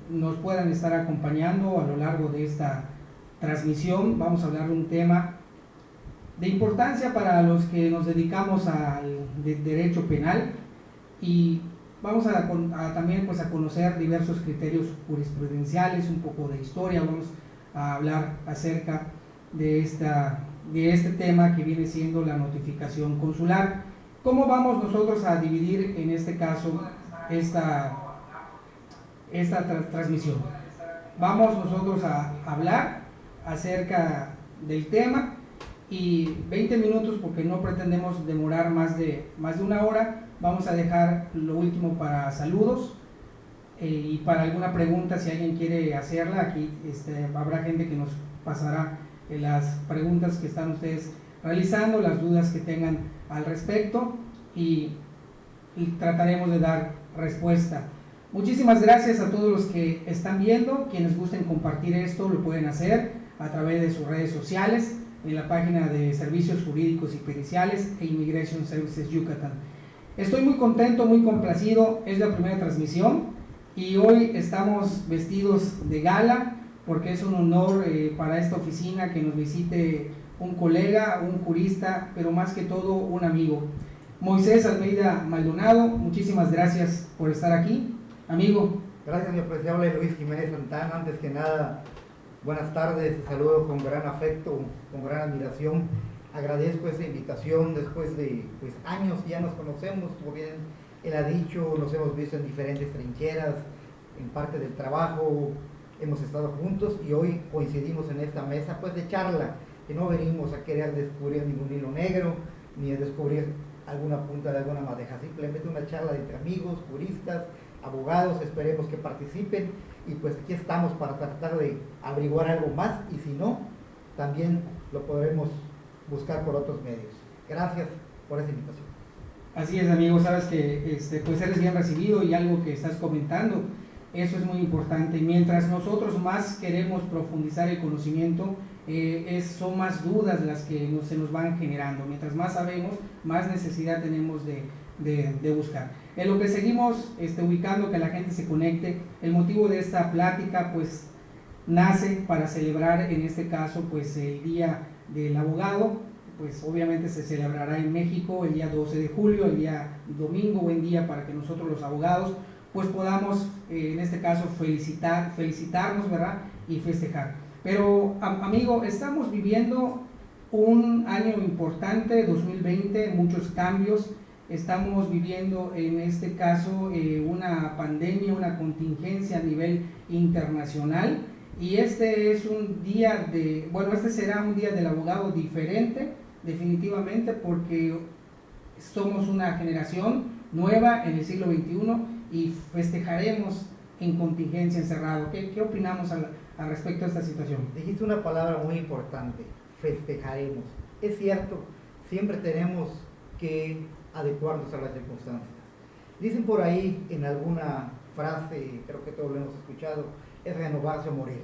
nos puedan estar acompañando a lo largo de esta transmisión. Vamos a hablar de un tema de importancia para los que nos dedicamos al derecho penal y vamos a también pues a conocer diversos criterios jurisprudenciales, un poco de historia. Vamos a hablar acerca de este tema que viene siendo la notificación consular. ¿Cómo vamos nosotros a dividir en este caso esta transmisión? Vamos nosotros a hablar acerca del tema y 20 minutos, porque no pretendemos demorar más de una hora. Vamos a dejar lo último para saludos y para alguna pregunta, si alguien quiere hacerla. Aquí habrá gente que nos pasará las preguntas que están ustedes realizando, las dudas que tengan al respecto, y trataremos de dar respuesta. Muchísimas gracias a todos los que están viendo. Quienes gusten compartir esto lo pueden hacer a través de sus redes sociales, en la página de Servicios Jurídicos y Periciales e Immigration Services Yucatán. Estoy muy contento, muy complacido. Es la primera transmisión y hoy estamos vestidos de gala porque es un honor para esta oficina que nos visite un colega, un jurista, pero más que todo un amigo. Moisés Almeida Maldonado, muchísimas gracias por estar aquí, amigo. Gracias, mi apreciable Luis Jiménez Santana. Antes que nada, buenas tardes, te saludo con gran afecto, con gran admiración. Agradezco esta invitación después de años que ya nos conocemos, como bien él ha dicho, nos hemos visto en diferentes trincheras, en parte del trabajo, hemos estado juntos y hoy coincidimos en esta mesa de charla, que no venimos a querer descubrir ningún hilo negro, ni a descubrir alguna punta de alguna madeja, simplemente una charla entre amigos, juristas, abogados. Esperemos que participen y aquí estamos para tratar de averiguar algo más, y si no, también lo podremos buscar por otros medios. Gracias por esa invitación. Así es, amigo, sabes que pues eres bien recibido, y algo que estás comentando, eso es muy importante. Mientras nosotros más queremos profundizar el conocimiento, son más dudas las que se nos van generando. Mientras más sabemos, más necesidad tenemos de buscar. En lo que seguimos ubicando que la gente se conecte, el motivo de esta plática pues nace para celebrar en este caso pues el Día del Abogado. Pues obviamente se celebrará en México el día 12 de julio, el día domingo, buen día para que nosotros los abogados pues podamos en este caso felicitarnos, ¿verdad? Y festejar. Pero amigo, estamos viviendo un año importante, 2020, muchos cambios. Estamos viviendo en este caso una pandemia, una contingencia a nivel internacional, y este será un día del abogado diferente, definitivamente, porque somos una generación nueva en el siglo XXI y festejaremos en contingencia, encerrado. ¿Qué opinamos al respecto de esta situación? Dijiste una palabra muy importante: festejaremos. Es cierto, siempre tenemos que adecuarnos a las circunstancias. Dicen por ahí en alguna frase, creo que todos lo hemos escuchado, es renovarse o morir.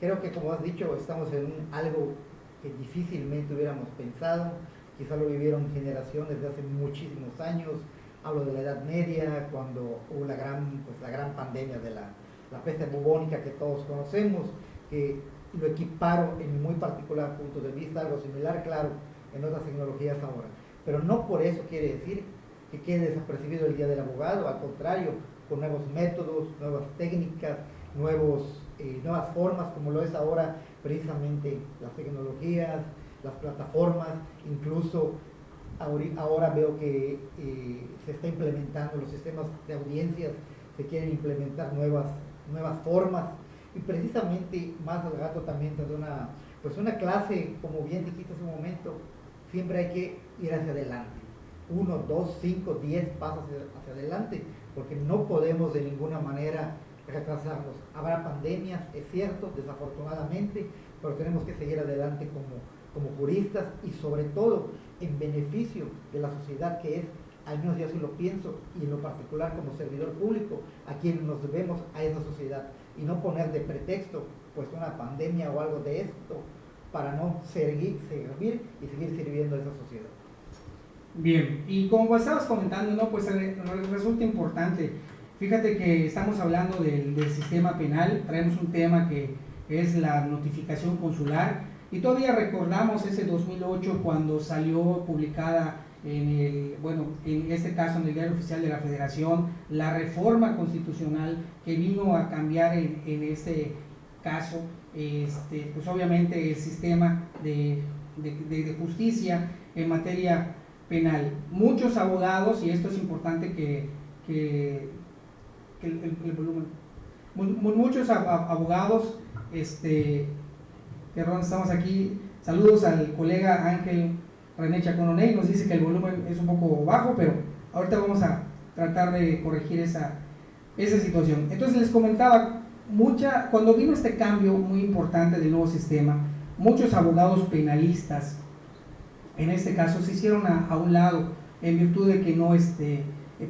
Creo que, como has dicho, estamos en algo que difícilmente hubiéramos pensado. Quizá lo vivieron generaciones de hace muchísimos años. Hablo de la Edad Media, cuando hubo la gran pandemia de la peste bubónica que todos conocemos, que lo equiparo en mi muy particular punto de vista, algo similar, claro, en otras tecnologías ahora. Pero no por eso quiere decir que quede desapercibido el Día del Abogado. Al contrario, con nuevos métodos, nuevas técnicas, nuevas formas, como lo es ahora precisamente las tecnologías, las plataformas. Incluso ahora veo que se está implementando los sistemas de audiencias, se quieren implementar nuevas formas, y precisamente más al rato también una clase, como bien dijiste hace un momento, siempre hay que ir hacia adelante, 1, 2, 5, 10 pasos hacia adelante, porque no podemos de ninguna manera retrasarnos. Habrá pandemias, es cierto, desafortunadamente, pero tenemos que seguir adelante como juristas, y sobre todo en beneficio de la sociedad, que es, al menos yo así lo pienso, y en lo particular como servidor público, a quienes nos debemos a esa sociedad, y no poner de pretexto una pandemia o algo de esto para no servir y seguir sirviendo a esa sociedad. Bien, y como estabas comentando, ¿no? Pues resulta importante Fíjate que estamos hablando del sistema penal, traemos un tema que es la notificación consular, y todavía recordamos ese 2008 cuando salió publicada en este caso en el Diario Oficial de la Federación, la reforma constitucional que vino a cambiar en este caso, pues obviamente el sistema de justicia en materia penal. Muchos abogados, y esto es importante que el volumen, muchos abogados, perdón, estamos aquí, saludos al colega Ángel René Chacononey, nos dice que el volumen es un poco bajo, pero ahorita vamos a tratar de corregir esa situación. Entonces les comentaba, cuando vino este cambio muy importante del nuevo sistema, muchos abogados penalistas, en este caso, se hicieron a un lado en virtud de que no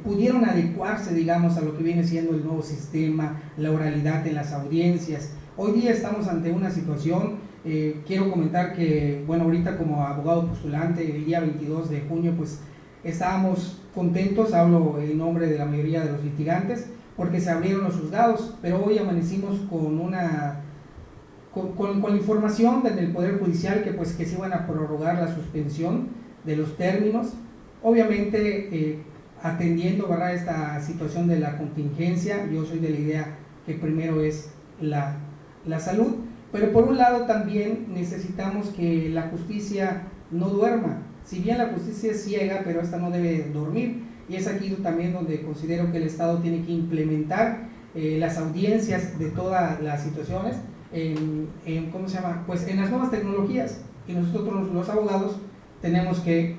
pudieron adecuarse, digamos, a lo que viene siendo el nuevo sistema, la oralidad en las audiencias. Hoy día estamos ante una situación, quiero comentar que, bueno, ahorita como abogado postulante, el día 22 de junio, pues estábamos contentos, hablo en nombre de la mayoría de los litigantes, porque se abrieron los juzgados, pero hoy amanecimos con la información del Poder Judicial que se iban a prorrogar la suspensión de los términos, obviamente atendiendo, ¿verdad?, esta situación de la contingencia. Yo soy de la idea que primero es la salud, pero por un lado también necesitamos que la justicia no duerma, si bien la justicia es ciega, pero esta no debe dormir, y es aquí también donde considero que el Estado tiene que implementar las audiencias de todas las situaciones ¿cómo se llama? Pues en las nuevas tecnologías, y nosotros los abogados tenemos que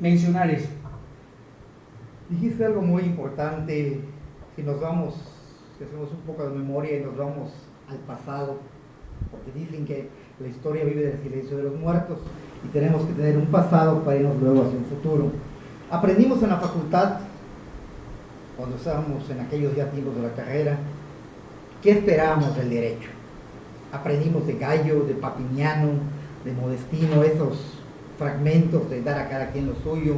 mencionar eso. Dijiste algo muy importante. Si hacemos un poco de memoria y nos vamos al pasado, porque dicen que la historia vive del silencio de los muertos y tenemos que tener un pasado para irnos luego hacia un futuro. Aprendimos en la facultad, cuando estábamos en aquellos ya tiempos de la carrera, ¿qué esperábamos del derecho? Aprendimos de Gallo, de Papiniano, de Modestino, esos fragmentos de dar a cada quien lo suyo,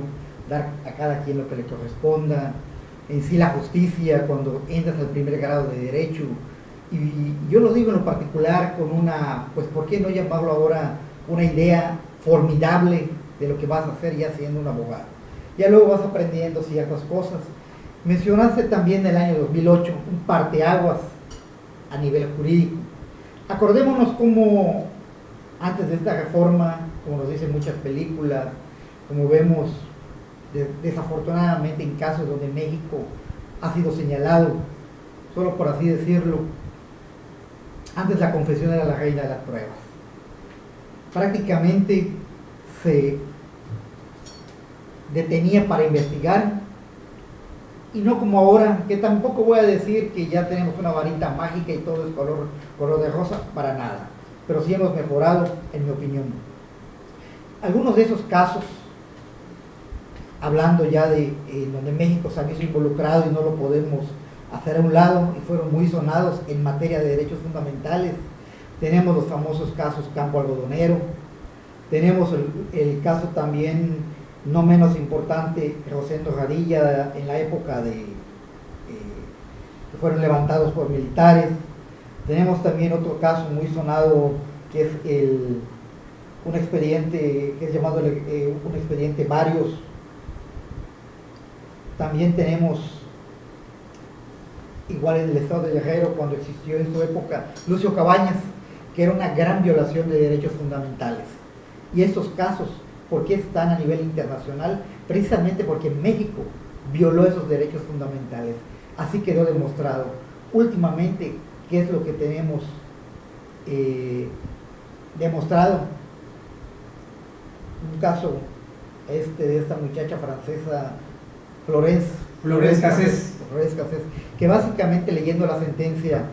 dar a cada quien lo que le corresponda, en sí la justicia cuando entras al primer grado de derecho. Y yo lo digo en lo particular con pues ¿por qué no llamarlo ahora una idea formidable de lo que vas a hacer ya siendo un abogado? Ya luego vas aprendiendo ciertas cosas. Mencionaste también el año 2008, un parteaguas a nivel jurídico. Acordémonos cómo antes de esta reforma, como nos dicen muchas películas, como vemos desafortunadamente en casos donde México ha sido señalado, solo por así decirlo, antes la confesión era la reina de las pruebas. Prácticamente se detenía para investigar, y no como ahora, que tampoco voy a decir que ya tenemos una varita mágica y todo es color de rosa, para nada, pero sí hemos mejorado, en mi opinión. Algunos de esos casos, hablando ya de donde México se ha visto involucrado y no lo podemos hacer a un lado, y fueron muy sonados en materia de derechos fundamentales, tenemos los famosos casos Campo Algodonero, tenemos el caso también no menos importante, Rosendo Radilla, en la época que fueron levantados por militares. Tenemos también otro caso muy sonado, que es un expediente que es llamado un expediente Varios. También tenemos, igual en el estado de Guerrero, cuando existió en su época Lucio Cabañas, que era una gran violación de derechos fundamentales. Y estos casos, ¿por qué están a nivel internacional? Precisamente porque México violó esos derechos fundamentales. Así quedó demostrado. Últimamente, ¿qué es lo que tenemos demostrado? Un caso de esta muchacha francesa, Florence Cassés, que básicamente, leyendo la sentencia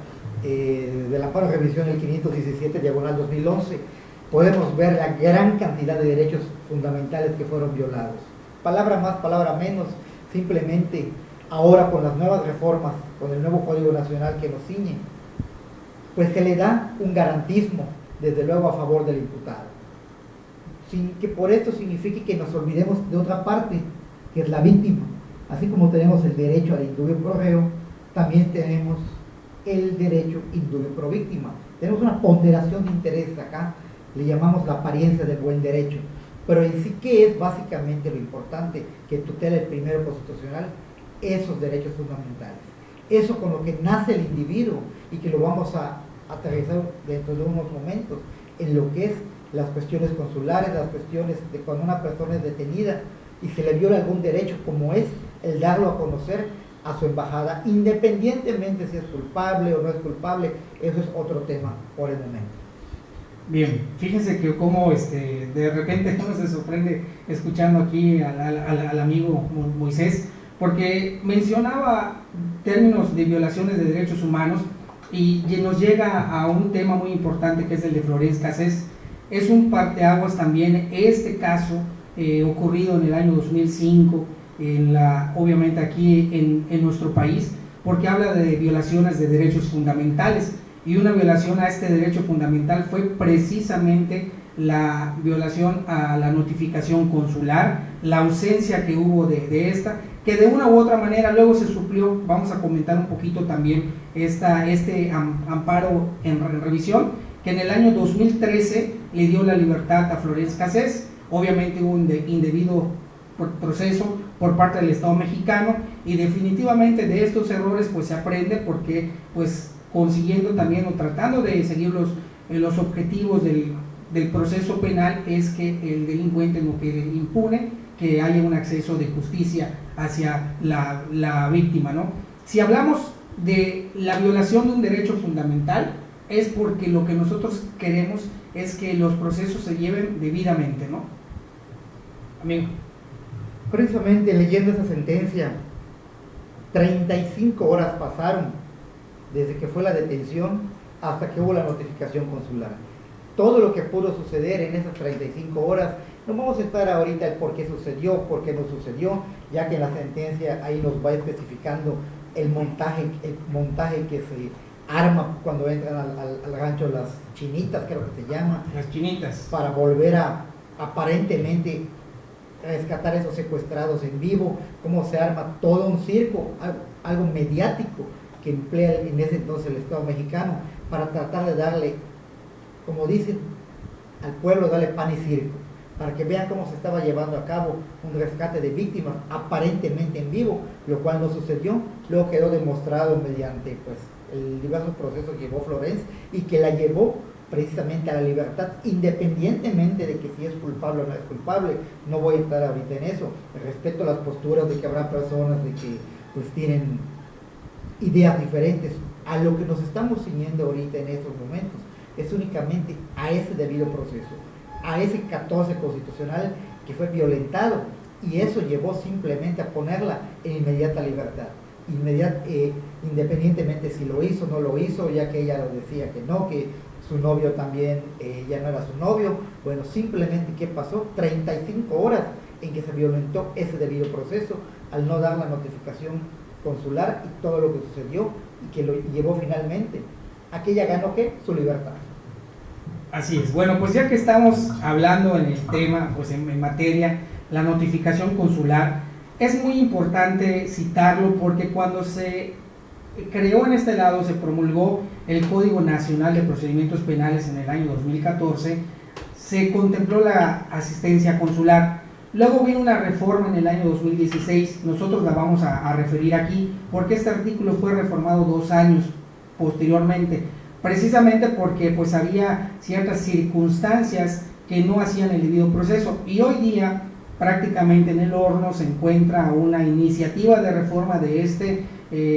del amparo de revisión del 517/2011, podemos ver la gran cantidad de derechos fundamentales que fueron violados. Palabra más, palabra menos, simplemente ahora con las nuevas reformas, con el nuevo Código Nacional que nos ciñe, pues se le da un garantismo, desde luego, a favor del imputado. Sin que por esto signifique que nos olvidemos de otra parte, que es la víctima. Así como tenemos el derecho al indubio pro reo, también tenemos el derecho indubio pro víctima. Tenemos una ponderación de intereses acá, le llamamos la apariencia del buen derecho. Pero en sí, ¿qué es básicamente lo importante que tutela el primero constitucional? Esos derechos fundamentales. Eso con lo que nace el individuo y que lo vamos a aterrizar dentro de unos momentos en lo que es las cuestiones consulares, las cuestiones de cuando una persona es detenida y se le viola algún derecho, como es el darlo a conocer a su embajada, independientemente si es culpable o no es culpable. Eso es otro tema por el momento. Bien, fíjense que como de repente uno se sorprende escuchando aquí al amigo Moisés, porque mencionaba términos de violaciones de derechos humanos y nos llega a un tema muy importante que es el de Florence Cassés. Es un parteaguas también este caso ocurrido en el año 2005, obviamente aquí en nuestro país, porque habla de violaciones de derechos fundamentales, y una violación a este derecho fundamental fue precisamente la violación a la notificación consular, la ausencia que hubo de esta, que de una u otra manera luego se suplió. Vamos a comentar un poquito también este amparo en revisión, que en el año 2013 le dio la libertad a Florence Cassés. Obviamente hubo un indebido proceso por parte del Estado mexicano, y definitivamente de estos errores pues se aprende, porque pues consiguiendo también o tratando de seguir los objetivos del proceso penal es que el delincuente no quede impune, que haya un acceso de justicia hacia la víctima, ¿no? Si hablamos de la violación de un derecho fundamental, es porque lo que nosotros queremos es que los procesos se lleven debidamente, ¿no? Amigo. Precisamente leyendo esa sentencia, 35 horas pasaron desde que fue la detención hasta que hubo la notificación consular. Todo lo que pudo suceder en esas 35 horas, no vamos a estar ahorita el por qué sucedió, por qué no sucedió, ya que en la sentencia ahí nos va especificando el montaje que se arma cuando entran al rancho las chinitas, creo que se llama. Las chinitas. Para volver a aparentemente rescatar esos secuestrados en vivo, cómo se arma todo un circo, algo mediático que emplea en ese entonces el Estado mexicano para tratar de darle, como dicen, al pueblo darle pan y circo, para que vean cómo se estaba llevando a cabo un rescate de víctimas aparentemente en vivo, lo cual no sucedió. Luego quedó demostrado mediante pues el diverso proceso que llevó Florence, y que la llevó precisamente a la libertad, independientemente de que si es culpable o no es culpable. No voy a estar ahorita en eso. Respeto las posturas de que habrá personas de que pues tienen ideas diferentes. A lo que nos estamos ciñendo ahorita en estos momentos es únicamente a ese debido proceso, a ese 14 constitucional que fue violentado, y eso llevó simplemente a ponerla en inmediata libertad, independientemente si lo hizo o no lo hizo, ya que ella lo decía que no, que su novio también ya no era su novio. Bueno, simplemente ¿qué pasó? 35 horas en que se violentó ese debido proceso al no dar la notificación consular y todo lo que sucedió, y que lo llevó finalmente a que ella ganó ¿qué? Su libertad. Así es. Bueno, pues ya que estamos hablando en el tema, pues en materia, la notificación consular, es muy importante citarlo, porque cuando se creó en este lado, se promulgó el Código Nacional de Procedimientos Penales en el año 2014, se contempló la asistencia consular. Luego vino una reforma en el año 2016, nosotros la vamos a referir aquí, porque este artículo fue reformado 2 años posteriormente, precisamente porque pues había ciertas circunstancias que no hacían el debido proceso, y hoy día prácticamente en el horno se encuentra una iniciativa de reforma de este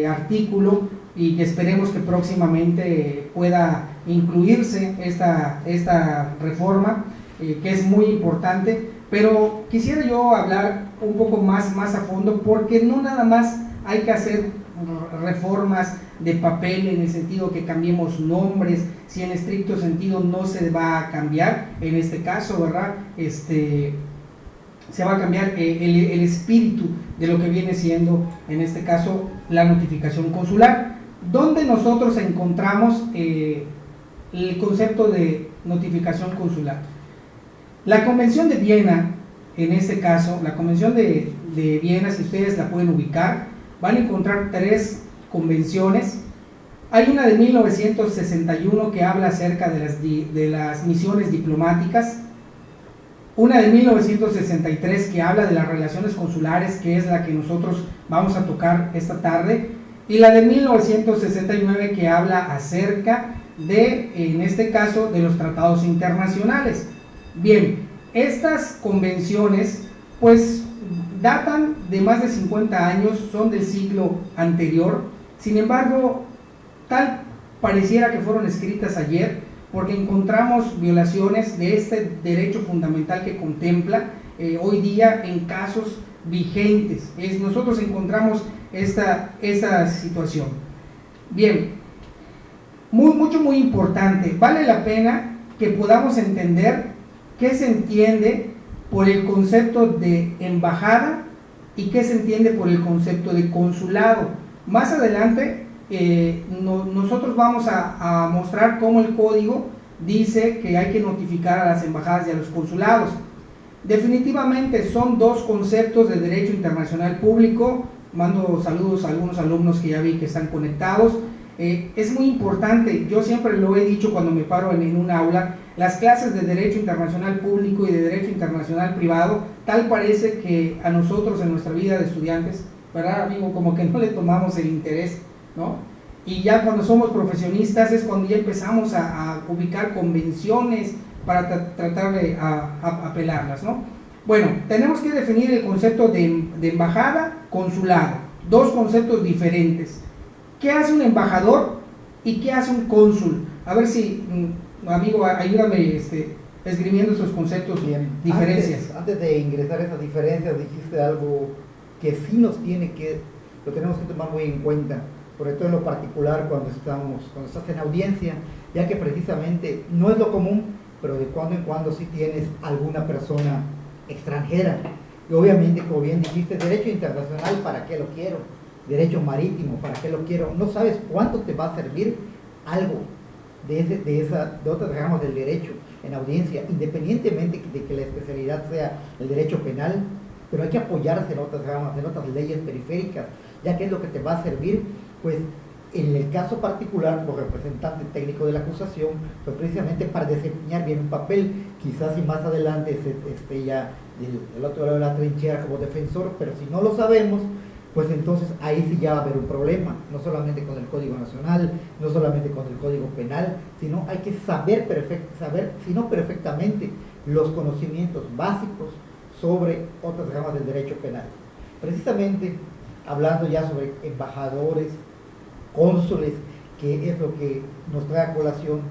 artículo, y que esperemos que próximamente pueda incluirse esta reforma, que es muy importante. Pero quisiera yo hablar un poco más a fondo, porque no nada más hay que hacer reformas de papel en el sentido que cambiemos nombres, si en estricto sentido no se va a cambiar, en este caso, ¿verdad? Se va a cambiar el espíritu de lo que viene siendo, en este caso, la notificación consular, donde nosotros encontramos el concepto de notificación consular. La Convención de Viena, en este caso, la Convención de de Viena, si ustedes la pueden ubicar, van a encontrar 3 convenciones. Hay una de 1961 que habla acerca de las misiones diplomáticas, una de 1963 que habla de las relaciones consulares, que es la que nosotros vamos a tocar esta tarde, y la de 1969 que habla acerca de, en este caso, de los tratados internacionales. Bien, estas convenciones pues datan de más de 50 años, son del siglo anterior. Sin embargo, tal pareciera que fueron escritas ayer, porque encontramos violaciones de este derecho fundamental que contempla hoy día en casos vigentes. Nosotros encontramos esa situación. Bien, muy importante. Vale la pena que podamos entender qué se entiende por el concepto de embajada y qué se entiende por el concepto de consulado. Más adelante nosotros vamos a mostrar cómo el código dice que hay que notificar a las embajadas y a los consulados. Definitivamente son 2 conceptos de derecho internacional público. Mando saludos a algunos alumnos que ya vi que están conectados. Es muy importante, yo siempre lo he dicho cuando me paro en un aula, las clases de derecho internacional público y de derecho internacional privado, tal parece que a nosotros en nuestra vida de estudiantes, ¿verdad, amigo? Como que no le tomamos el interés, ¿no? Y ya cuando somos profesionistas es cuando ya empezamos a ubicar convenciones para tratar de apelarlas, ¿no? Bueno, tenemos que definir el concepto de embajada, consulado, 2 conceptos diferentes. ¿Qué hace un embajador y qué hace un cónsul? A ver si, amigo, ayúdame esgrimiendo esos conceptos. Bien. Diferencias. Antes de ingresar a esas diferencias, dijiste algo que sí lo tenemos que tomar muy en cuenta, sobre todo en lo particular cuando estás en audiencia, ya que precisamente no es lo común, pero de cuando en cuando sí tienes alguna persona extranjera. Y obviamente, como bien dijiste, derecho internacional, ¿para qué lo quiero? Derecho marítimo, ¿para qué lo quiero? No sabes cuánto te va a servir algo de otras ramas del derecho en audiencia, independientemente de que la especialidad sea el derecho penal, pero hay que apoyarse en otras ramas, en otras leyes periféricas, ya que es lo que te va a servir, pues en el caso particular, como representante técnico de la acusación, pues precisamente para desempeñar bien un papel, quizás si más adelante esté ya del otro lado de la trinchera como defensor, pero si no lo sabemos, pues entonces ahí sí ya va a haber un problema, no solamente con el Código Nacional, no solamente con el Código Penal, sino hay que saber perfectamente los conocimientos básicos sobre otras ramas del derecho penal. Precisamente, hablando ya sobre embajadores, cónsules, que es lo que nos trae a colación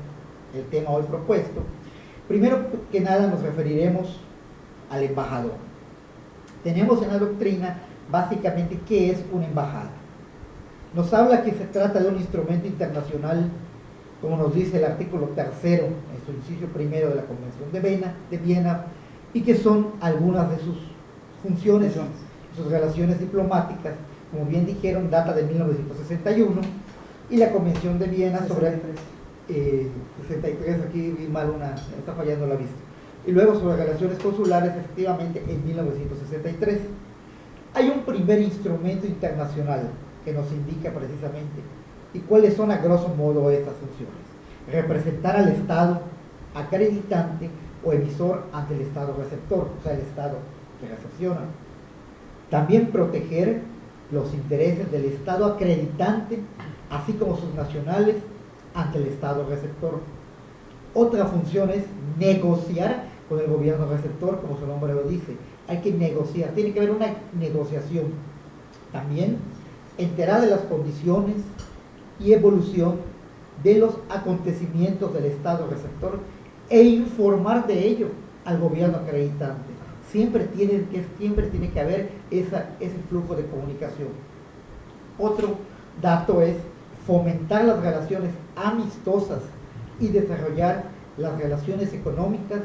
el tema hoy propuesto, primero que nada nos referiremos al embajador. Tenemos en la doctrina básicamente qué es una embajada. Nos habla que se trata de un instrumento internacional, como nos dice el artículo 3, en su inciso primero de la Convención de Viena, y que son algunas de sus funciones, sus relaciones diplomáticas, como bien dijeron, data de 1961, y la Convención de Viena sobre 63, aquí vi mal me está fallando la vista, y luego sobre relaciones consulares, efectivamente, en 1963. Hay un primer instrumento internacional que nos indica precisamente y cuáles son a grosso modo estas funciones: representar al Estado acreditante o emisor ante el Estado receptor, o sea, el Estado que recepciona. También proteger los intereses del Estado acreditante, así como sus nacionales, ante el Estado receptor. Otra función es negociar con el gobierno receptor, como su nombre lo dice. Hay que negociar, tiene que haber una negociación. También enterar de las condiciones y evolución de los acontecimientos del Estado receptor e informar de ello al gobierno acreditante. Siempre tiene que haber ese flujo de comunicación. Otro dato es fomentar las relaciones amistosas y desarrollar las relaciones económicas,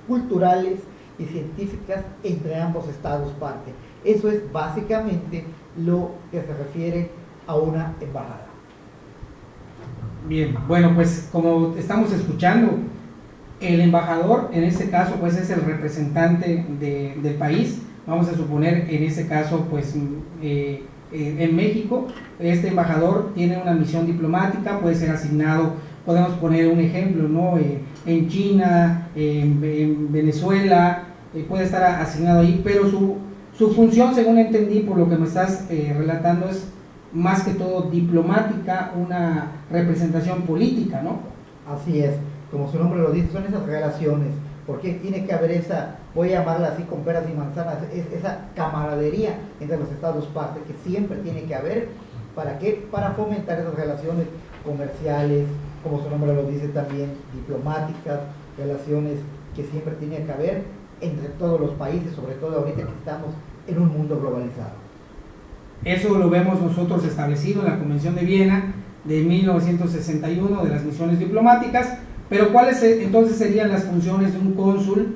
culturales y científicas entre ambos estados parte. Eso es básicamente lo que se refiere a una embajada. Bien, bueno, pues como estamos escuchando, el embajador en este caso pues es el representante del país, vamos a suponer en ese caso, pues en México, este embajador tiene una misión diplomática, puede ser asignado, podemos poner un ejemplo, ¿no? En China, en Venezuela, puede estar asignado ahí, pero su función, según entendí por lo que me estás relatando, es más que todo diplomática, una representación política, ¿no? Así es, como su nombre lo dice, son esas relaciones, porque tiene que haber esa, voy a llamarla así con peras y manzanas, esa camaradería entre los estados parte que siempre tiene que haber. ¿Para qué? Para fomentar esas relaciones comerciales, como su nombre lo dice también, diplomáticas, relaciones que siempre tiene que haber entre todos los países, sobre todo ahorita que estamos en un mundo globalizado. Eso lo vemos nosotros establecido en la Convención de Viena de 1961 de las misiones diplomáticas, pero ¿cuáles entonces serían las funciones de un cónsul?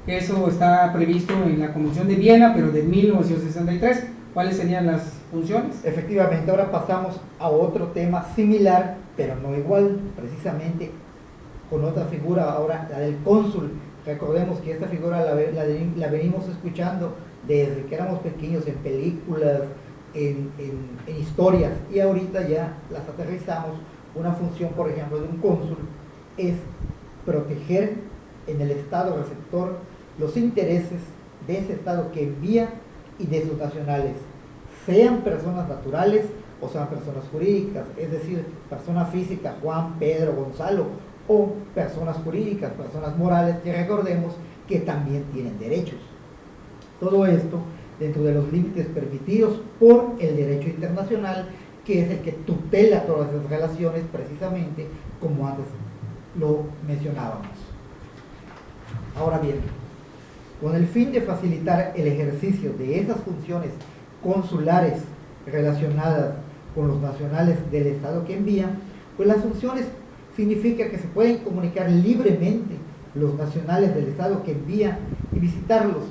Eso está previsto en la Convención de Viena, pero de 1963. ¿Cuáles serían las funciones? Efectivamente, ahora pasamos a otro tema similar, pero no igual, precisamente con otra figura, ahora la del cónsul. Recordemos que esta figura la venimos escuchando desde que éramos pequeños en películas, en historias, y ahorita ya las aterrizamos. Una función, por ejemplo, de un cónsul es proteger en el estado receptor los intereses de ese estado que envía y de sus nacionales, sean personas naturales o sean personas jurídicas, es decir, persona física, Juan, Pedro, Gonzalo, o personas jurídicas, personas morales, que recordemos que también tienen derechos. Todo esto dentro de los límites permitidos por el derecho internacional, que es el que tutela todas esas relaciones, precisamente como antes lo mencionábamos. Ahora bien, con el fin de facilitar el ejercicio de esas funciones consulares relacionadas con los nacionales del estado que envían, pues las funciones significa que se pueden comunicar libremente los nacionales del estado que envían y visitarlos.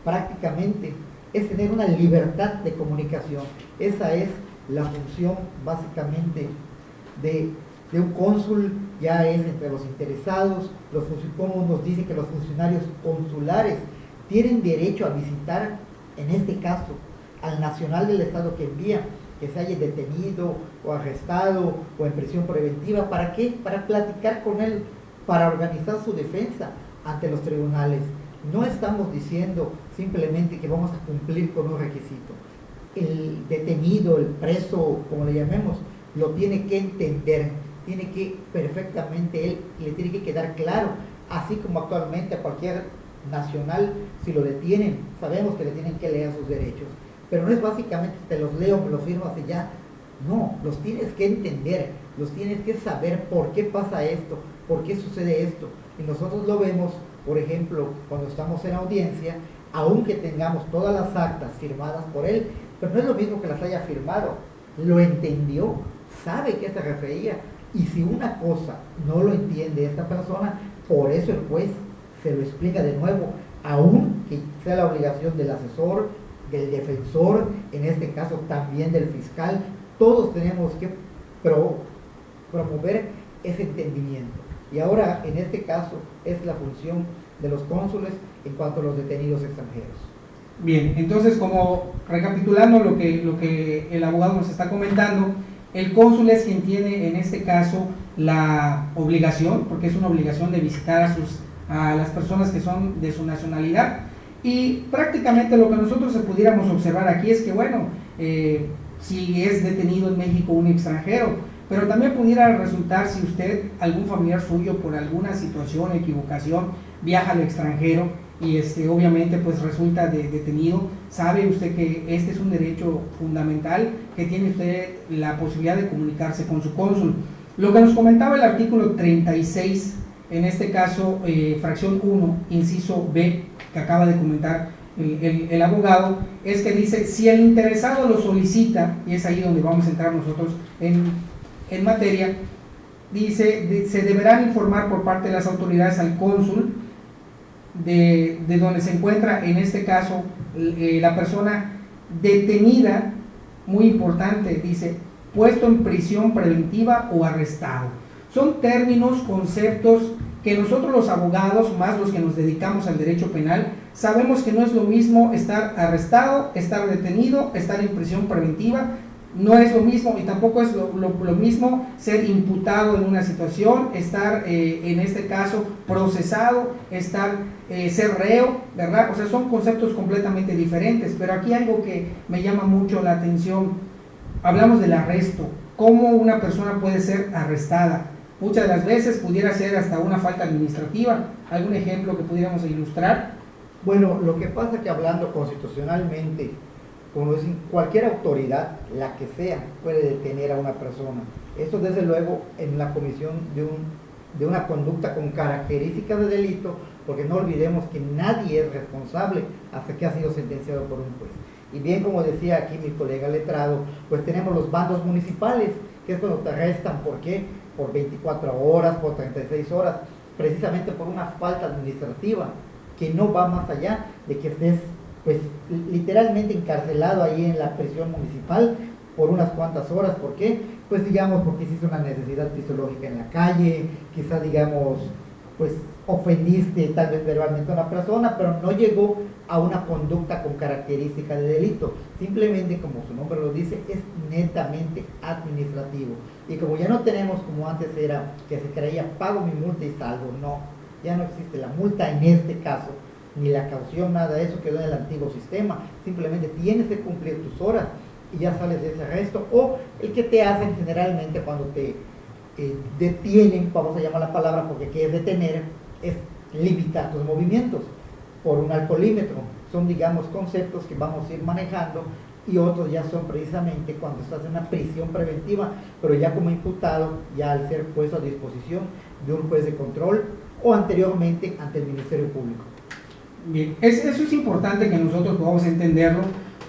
Prácticamente es tener una libertad de comunicación. Esa es la función básicamente de un cónsul, ya es entre los interesados, como nos dice que los funcionarios consulares tienen derecho a visitar, en este caso, al nacional del estado que envía, que se haya detenido o arrestado o en prisión preventiva. ¿Para qué? Para platicar con él, para organizar su defensa ante los tribunales. No estamos diciendo simplemente que vamos a cumplir con un requisito. El detenido, el preso, como le llamemos, lo tiene que entender, tiene que perfectamente, él le tiene que quedar claro, así como actualmente a cualquier nacional, si lo detienen, sabemos que le tienen que leer sus derechos, pero no es básicamente te los leo, me los firmas y ya. No, los tienes que entender, los tienes que saber por qué pasa esto, por qué sucede esto. Y nosotros lo vemos, por ejemplo, cuando estamos en audiencia, aunque tengamos todas las actas firmadas por él, pero no es lo mismo que las haya firmado, lo entendió, sabe qué se refería, y si una cosa no lo entiende esta persona, por eso el juez se lo explica de nuevo, aun que sea la obligación del asesor, del defensor, en este caso también del fiscal. Todos tenemos que promover ese entendimiento. Y ahora, en este caso, es la función de los cónsules en cuanto a los detenidos extranjeros. Bien, entonces, como recapitulando lo que el abogado nos está comentando, el cónsul es quien tiene en este caso la obligación, porque es una obligación de visitar a las personas que son de su nacionalidad. Y prácticamente lo que nosotros pudiéramos observar aquí es que, bueno, si es detenido en México un extranjero, pero también pudiera resultar, si usted, algún familiar suyo, por alguna situación, equivocación, viaja al extranjero y obviamente pues resulta detenido, sabe usted que este es un derecho fundamental, que tiene usted la posibilidad de comunicarse con su cónsul. Lo que nos comentaba el artículo 36, en este caso, fracción 1, inciso B, que acaba de comentar el abogado, es que dice, si el interesado lo solicita, y es ahí donde vamos a entrar nosotros en materia, dice, se deberán informar por parte de las autoridades al cónsul de donde se encuentra, en este caso, la persona detenida, muy importante, dice, puesto en prisión preventiva o arrestado. Son términos, conceptos que nosotros los abogados, más los que nos dedicamos al derecho penal, sabemos que no es lo mismo estar arrestado, estar detenido, estar en prisión preventiva. No es lo mismo, y tampoco es lo mismo ser imputado en una situación, estar en este caso procesado, ser reo, ¿verdad? O sea, son conceptos completamente diferentes, pero aquí algo que me llama mucho la atención, hablamos del arresto, cómo una persona puede ser arrestada. Muchas de las veces pudiera ser hasta una falta administrativa. ¿Algún ejemplo que pudiéramos ilustrar? Bueno, lo que pasa es que hablando constitucionalmente, como dicen, cualquier autoridad, la que sea, puede detener a una persona. Esto desde luego en la comisión de una conducta con características de delito, porque no olvidemos que nadie es responsable hasta que ha sido sentenciado por un juez. Y bien, como decía aquí mi colega letrado, pues tenemos los bandos municipales, que es cuando te arrestan, ¿por qué? Por 24 horas, por 36 horas, precisamente por una falta administrativa, que no va más allá de que estés pues literalmente encarcelado ahí en la prisión municipal por unas cuantas horas. ¿Por qué? Pues digamos porque hiciste una necesidad fisiológica en la calle, quizá digamos pues ofendiste tal vez verbalmente a una persona, pero no llegó a una conducta con característica de delito. Simplemente, como su nombre lo dice, es netamente administrativo. Y como ya no tenemos como antes era, que se creía pago mi multa y salvo, no, ya no existe la multa en este caso, ni la caución, nada de eso quedó en el antiguo sistema. Simplemente tienes que cumplir tus horas y ya sales de ese arresto, o el que te hacen generalmente cuando te detienen, vamos a llamar la palabra porque qué es detener, es limitar tus movimientos por un alcoholímetro. Son, digamos, conceptos que vamos a ir manejando, y otros ya son precisamente cuando estás en una prisión preventiva, pero ya como imputado, ya al ser puesto a disposición de un juez de control o anteriormente ante el Ministerio Público. Bien, eso es importante que nosotros podamos entenderlo,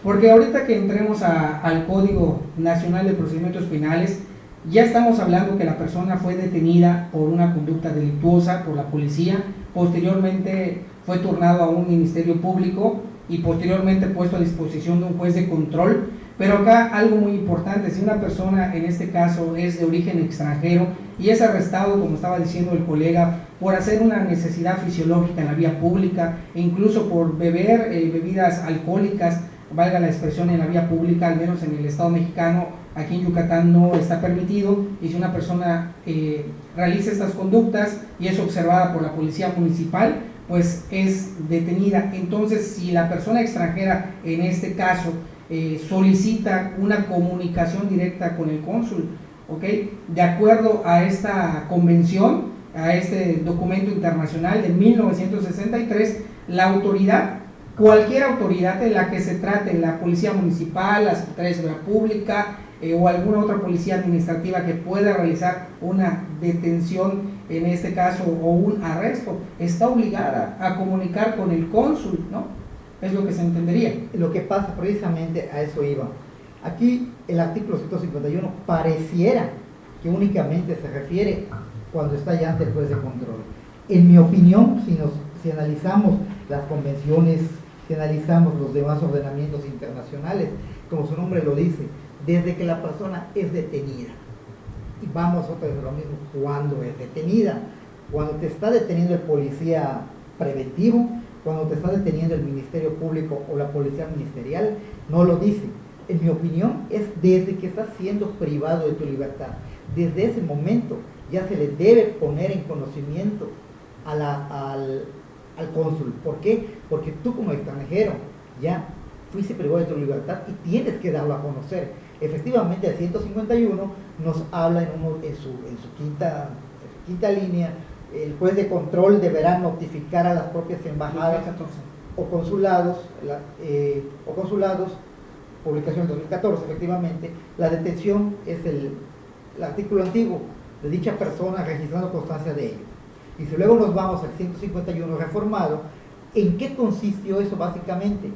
porque ahorita que entremos al Código Nacional de Procedimientos Penales, ya estamos hablando que la persona fue detenida por una conducta delictuosa por la policía, posteriormente fue turnado a un ministerio público y posteriormente puesto a disposición de un juez de control. Pero acá algo muy importante, si una persona en este caso es de origen extranjero y es arrestado, como estaba diciendo el colega, por hacer una necesidad fisiológica en la vía pública, e incluso por beber bebidas alcohólicas, valga la expresión, en la vía pública, al menos en el Estado mexicano, aquí en Yucatán no está permitido, y si una persona realiza estas conductas y es observada por la policía municipal, pues es detenida. Entonces, si la persona extranjera, en este caso, solicita una comunicación directa con el cónsul, ¿okay?, de acuerdo a esta convención, a este documento internacional de 1963, la autoridad, cualquier autoridad de la que se trate, la policía municipal, la Secretaría de Seguridad Pública o alguna otra policía administrativa que pueda realizar una detención, en este caso, o un arresto, está obligada a comunicar con el cónsul, ¿no? Es lo que se entendería. Lo que pasa, precisamente a eso iba. Aquí el artículo 151 pareciera que únicamente se refiere cuando está ya ante el juez de control. En mi opinión, si analizamos las convenciones, si analizamos los demás ordenamientos internacionales, como su nombre lo dice, desde que la persona es detenida, y vamos otra vez a lo mismo, cuando es detenida, cuando te está deteniendo el policía preventivo, cuando te está deteniendo el Ministerio Público o la Policía Ministerial, no lo dice. En mi opinión, es desde que estás siendo privado de tu libertad. Desde ese momento ya se le debe poner en conocimiento al cónsul. ¿Por qué? Porque tú como extranjero ya fuiste privado de tu libertad y tienes que darlo a conocer. Efectivamente, el 151 nos habla en su quinta línea. El juez de control deberá notificar a las propias embajadas o consulados, publicación del 2014, efectivamente, la detención es el artículo antiguo de dicha persona registrando constancia de ello. Y si luego nos vamos al 151 reformado, ¿en qué consistió eso básicamente?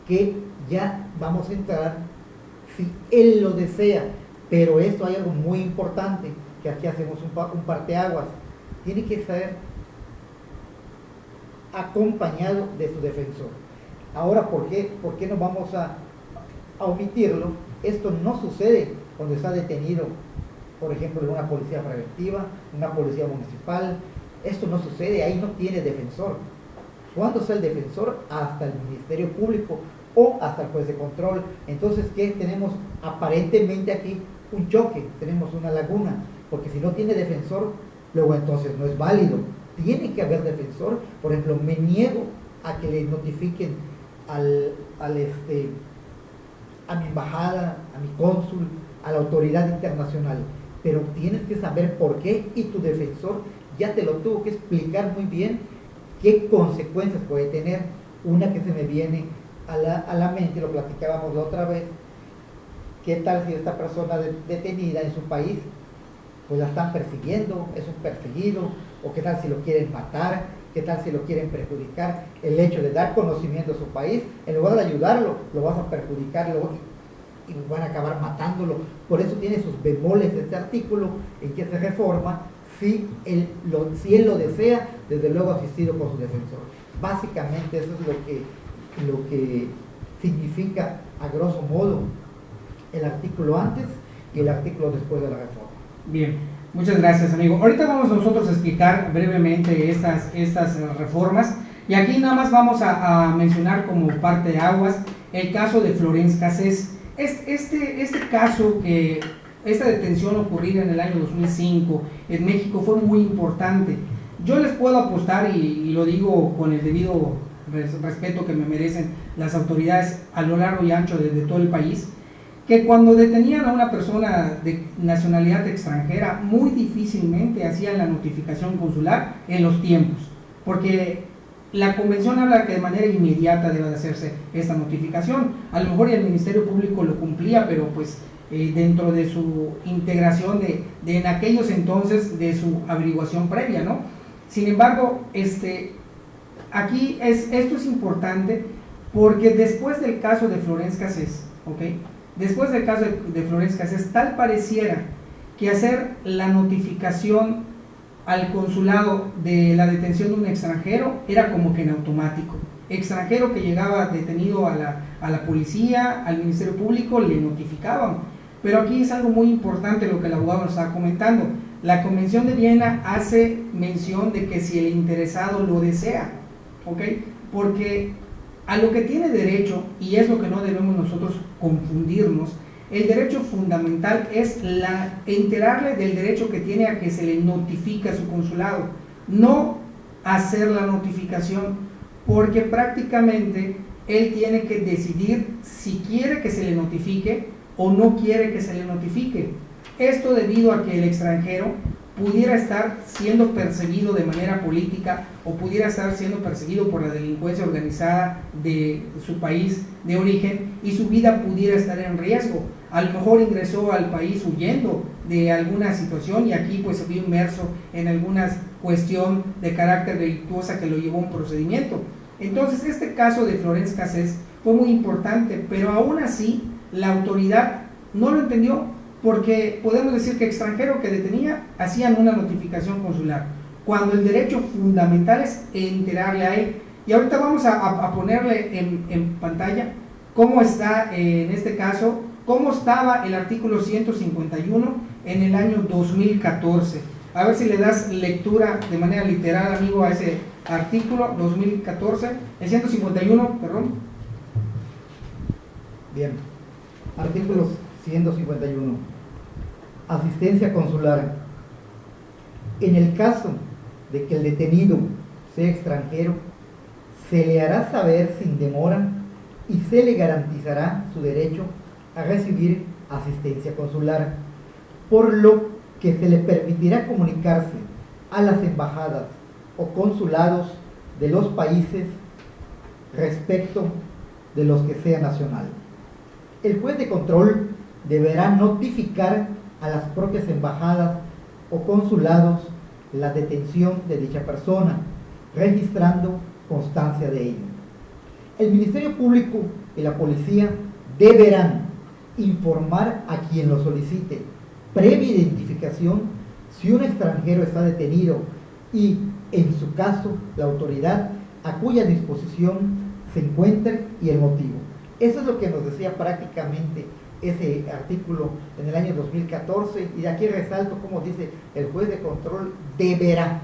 Que ya vamos a entrar, si él lo desea, pero esto hay algo muy importante, que aquí hacemos un parteaguas, tiene que ser acompañado de su defensor. Ahora, ¿por qué no vamos a omitirlo? Esto no sucede cuando está detenido por ejemplo, en una policía preventiva, una policía municipal. Esto no sucede, ahí no tiene defensor. ¿Cuándo es el defensor? Hasta el Ministerio Público o hasta el juez de control. Entonces, ¿qué tenemos? Aparentemente aquí un choque, tenemos una laguna, porque si no tiene defensor, luego entonces no es válido. Tiene que haber defensor. Por ejemplo, me niego a que le notifiquen a mi embajada, a mi cónsul, a la autoridad internacional, pero tienes que saber por qué, y tu defensor ya te lo tuvo que explicar muy bien qué consecuencias puede tener. Una que se me viene a la mente, lo platicábamos la otra vez, ¿qué tal si esta persona detenida en su país, pues la están persiguiendo, es un perseguido, o qué tal si lo quieren matar, qué tal si lo quieren perjudicar? El hecho de dar conocimiento a su país, en lugar de ayudarlo, lo vas a perjudicar y van a acabar matándolo. Por eso tiene sus bemoles este artículo en que se reforma si él lo desea, desde luego asistido con su defensor. Básicamente eso es lo que significa a grosso modo el artículo antes y el artículo después de la reforma. Bien, muchas gracias, amigo. Ahorita vamos nosotros a explicar brevemente estas reformas, y aquí nada más vamos a mencionar como parte de aguas el caso de Florence Cassés. Este caso, esta detención ocurrida en el año 2005 en México, fue muy importante. Yo les puedo apostar, y lo digo con el debido respeto que me merecen las autoridades a lo largo y ancho de todo el país, que cuando detenían a una persona de nacionalidad extranjera, muy difícilmente hacían la notificación consular en los tiempos, porque la convención habla que de manera inmediata debe de hacerse esta notificación. A lo mejor el Ministerio Público lo cumplía, pero pues dentro de su integración de en aquellos entonces, de su averiguación previa, ¿no? Sin embargo, aquí esto es importante, porque después del caso de Florence Cassés, ¿ok? Después del caso de Florence Cassés, tal pareciera que hacer la notificación al consulado de la detención de un extranjero era como que en automático. Extranjero que llegaba detenido a la policía, al Ministerio Público, le notificaban. Pero aquí es algo muy importante lo que el abogado nos está comentando. La Convención de Viena hace mención de que si el interesado lo desea, ¿ok? Porque a lo que tiene derecho, y es lo que no debemos nosotros confundirnos, el derecho fundamental es enterarle del derecho que tiene a que se le notifique a su consulado, no hacer la notificación, porque prácticamente él tiene que decidir si quiere que se le notifique o no quiere que se le notifique. Esto debido a que el extranjero pudiera estar siendo perseguido de manera política, o pudiera estar siendo perseguido por la delincuencia organizada de su país de origen, y su vida pudiera estar en riesgo. A lo mejor ingresó al país huyendo de alguna situación, y aquí pues se vio inmerso en alguna cuestión de carácter delictuosa que lo llevó a un procedimiento. Entonces este caso de Florence Cassés fue muy importante, pero aún así la autoridad no lo entendió, porque podemos decir que extranjero que detenía hacían una notificación consular, cuando el derecho fundamental es enterarle a él. Y ahorita vamos a ponerle en pantalla cómo está en este caso, cómo estaba el artículo 151 en el año 2014. A ver si le das lectura de manera literal, amigo, a ese artículo 2014, el 151, perdón. Bien, artículo 151. Asistencia consular. En el caso de que el detenido sea extranjero, se le hará saber sin demora y se le garantizará su derecho a recibir asistencia consular, por lo que se le permitirá comunicarse a las embajadas o consulados de los países respecto de los que sea nacional. El juez de control deberá notificar a las propias embajadas o consulados la detención de dicha persona, registrando constancia de ello. El Ministerio Público y la policía deberán informar a quien lo solicite, previa identificación, si un extranjero está detenido, y, en su caso, la autoridad a cuya disposición se encuentre y el motivo. Eso es lo que nos decía prácticamente ese artículo en el año 2014, y de aquí resalto como dice el juez de control deberá.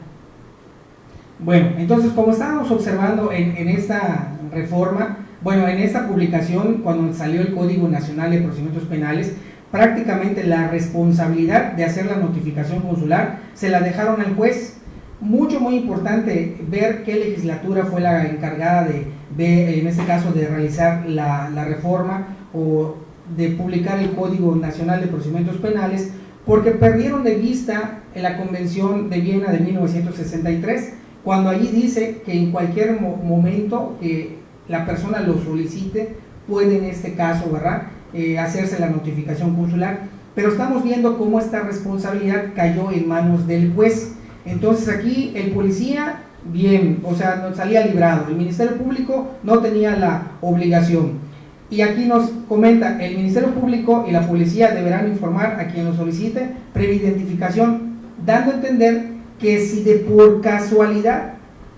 Bueno, entonces como estábamos observando en esta reforma, bueno, en esta publicación, cuando salió el Código Nacional de Procedimientos Penales, prácticamente la responsabilidad de hacer la notificación consular se la dejaron al juez. Muy importante ver qué legislatura fue la encargada en este caso, de realizar la reforma o de publicar el Código Nacional de Procedimientos Penales, porque perdieron de vista en la Convención de Viena de 1963, cuando allí dice que en cualquier momento que la persona lo solicite, puede en este caso, ¿verdad?, hacerse la notificación consular, pero estamos viendo cómo esta responsabilidad cayó en manos del juez. Entonces aquí el policía, bien, o sea, no salía librado, el Ministerio Público no tenía la obligación. Y aquí nos comenta, el Ministerio Público y la policía deberán informar a quien lo solicite previa identificación, dando a entender que si de por casualidad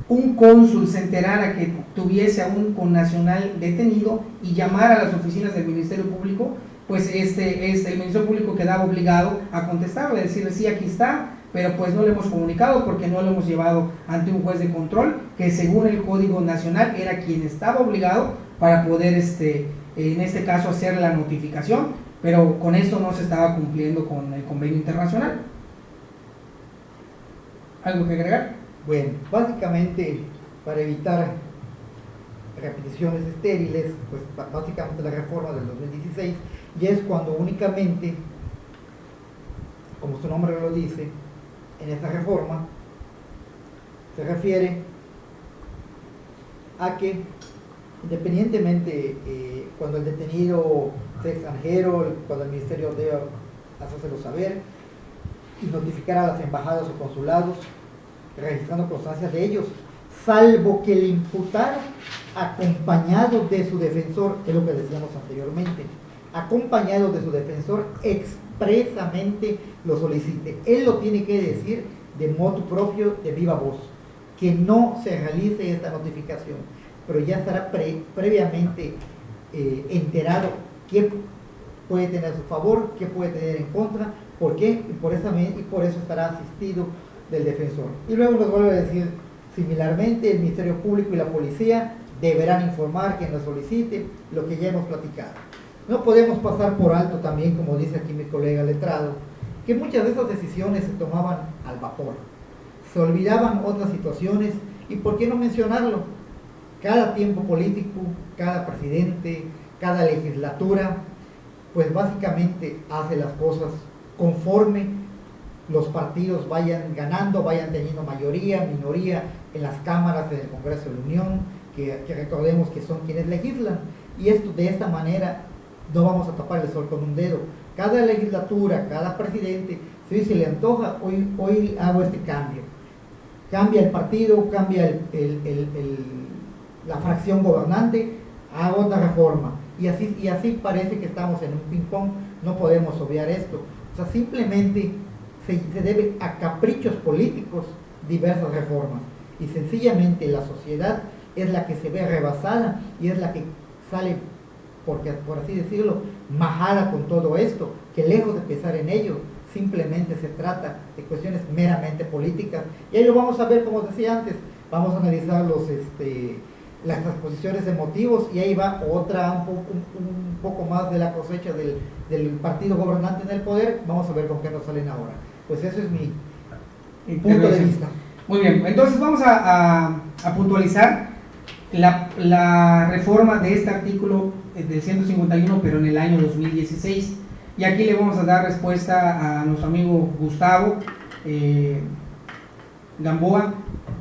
un cónsul se enterara que tuviese a un connacional detenido y llamara a las oficinas del Ministerio Público, pues el Ministerio Público quedaba obligado a contestarle, decirle sí, aquí está, pero pues no le hemos comunicado porque no lo hemos llevado ante un juez de control, que según el Código Nacional era quien estaba obligado para poder, en este caso, hacer la notificación, pero con esto no se estaba cumpliendo con el convenio internacional. ¿Algo que agregar? Bueno, básicamente, para evitar repeticiones estériles, pues básicamente la reforma del 2016 ya es cuando únicamente, como su nombre lo dice, en esta reforma se refiere a que independientemente cuando el detenido sea extranjero, cuando el ministerio deba hacérselo saber y notificar a las embajadas o consulados registrando constancias de ellos, salvo que el imputado acompañado de su defensor, es lo que decíamos anteriormente, acompañado de su defensor expresamente lo solicite. Él lo tiene que decir de motu propio, de viva voz, que no se realice esta notificación, pero ya estará previamente enterado qué puede tener a su favor, qué puede tener en contra, por qué, y por eso estará asistido del defensor. Y luego nos vuelve a decir, similarmente, el Ministerio Público y la policía deberán informar quien lo solicite, lo que ya hemos platicado. No podemos pasar por alto también, como dice aquí mi colega letrado, que muchas de esas decisiones se tomaban al vapor. Se olvidaban otras situaciones, y ¿por qué no mencionarlo? Cada tiempo político, cada presidente, cada legislatura, pues básicamente hace las cosas conforme los partidos vayan ganando, vayan teniendo mayoría, minoría en las cámaras del Congreso de la Unión, que recordemos que son quienes legislan, y esto de esta manera no vamos a tapar el sol con un dedo. Cada legislatura, cada presidente, si se le antoja, hoy hago este cambio. Cambia el partido, cambia la fracción gobernante, hago otra reforma. Y así parece que estamos en un ping-pong, no podemos obviar esto. O sea, simplemente se debe a caprichos políticos diversas reformas. Y sencillamente la sociedad es la que se ve rebasada y es la que sale, por así decirlo, majada con todo esto, que lejos de pensar en ello, simplemente se trata de cuestiones meramente políticas. Y ahí lo vamos a ver, como decía antes, vamos a analizar las exposiciones de motivos, y ahí va un poco más de la cosecha del partido gobernante en el poder. Vamos a ver con qué nos salen ahora. Pues eso es mi punto de vista. Muy bien, entonces vamos a puntualizar la reforma de este artículo del 151, pero en el año 2016. Y aquí le vamos a dar respuesta a nuestro amigo Gustavo Gamboa,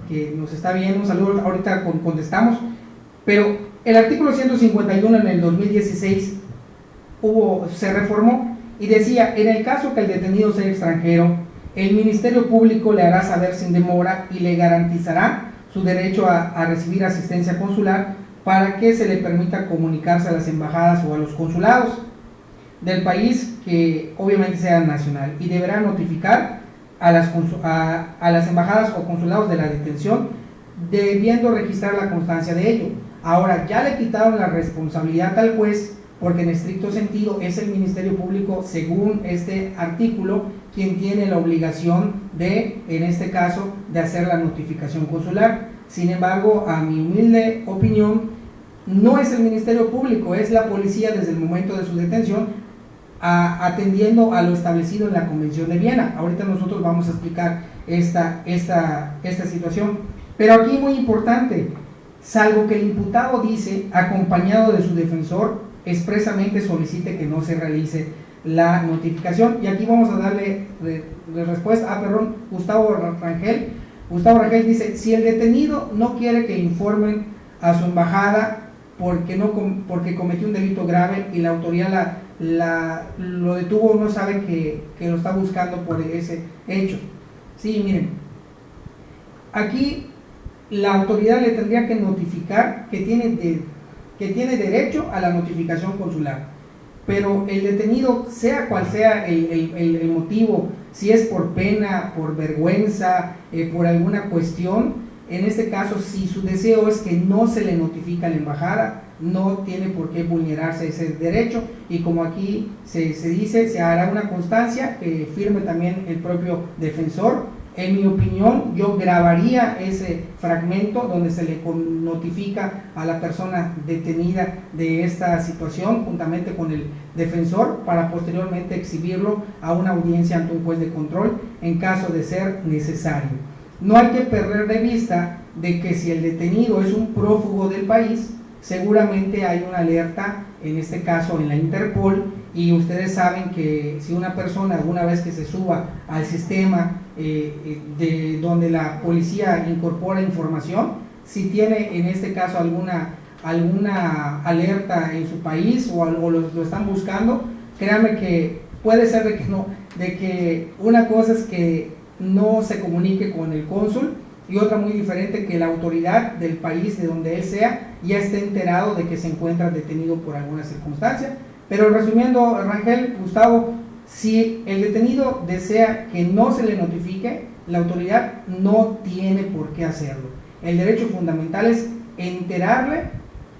que nos está viendo. Un saludo, ahorita contestamos. Pero el artículo 151 en el 2016 se reformó y decía: en el caso que el detenido sea extranjero, el Ministerio Público le hará saber sin demora y le garantizará su derecho a recibir asistencia consular para que se le permita comunicarse a las embajadas o a los consulados del país que obviamente sea nacional, y deberá notificar a las embajadas o consulados de la detención, debiendo registrar la constancia de ello. Ahora ya le quitaron la responsabilidad al juez porque en estricto sentido es el Ministerio Público, según este artículo, quien tiene la obligación de, en este caso, de hacer la notificación consular. Sin embargo, a mi humilde opinión, no es el Ministerio Público, es la policía desde el momento de su detención, atendiendo a lo establecido en la Convención de Viena. Ahorita nosotros vamos a explicar esta situación, pero aquí muy importante, salvo que el imputado dice, acompañado de su defensor, expresamente solicite que no se realice la notificación. Y aquí vamos a darle respuesta. Gustavo Rangel. Gustavo Rangel dice, si el detenido no quiere que informen a su embajada porque cometió un delito grave y la autoridad lo detuvo, no sabe que lo está buscando por ese hecho. Sí, miren, aquí la autoridad le tendría que notificar que tiene derecho a la notificación consular, pero el detenido, sea cual sea el motivo, si es por pena, por vergüenza, por alguna cuestión, en este caso, si su deseo es que no se le notifica a la embajada, no tiene por qué vulnerarse ese derecho, y como aquí se dice, se hará una constancia que firme también el propio defensor. En mi opinión, yo grabaría ese fragmento donde se le notifica a la persona detenida de esta situación juntamente con el defensor, para posteriormente exhibirlo a una audiencia ante un juez de control en caso de ser necesario. No hay que perder de vista de que si el detenido es un prófugo del país, seguramente hay una alerta, en este caso en la Interpol, y ustedes saben que si una persona, alguna vez que se suba al sistema de donde la policía incorpora información, si tiene en este caso alguna alerta en su país o lo están buscando, créanme que puede ser de que una cosa es que no se comunique con el cónsul, y otra muy diferente, que la autoridad del país de donde él sea ya esté enterado de que se encuentra detenido por alguna circunstancia. Pero resumiendo, Rangel, Gustavo, si el detenido desea que no se le notifique, la autoridad no tiene por qué hacerlo. El derecho fundamental es enterarle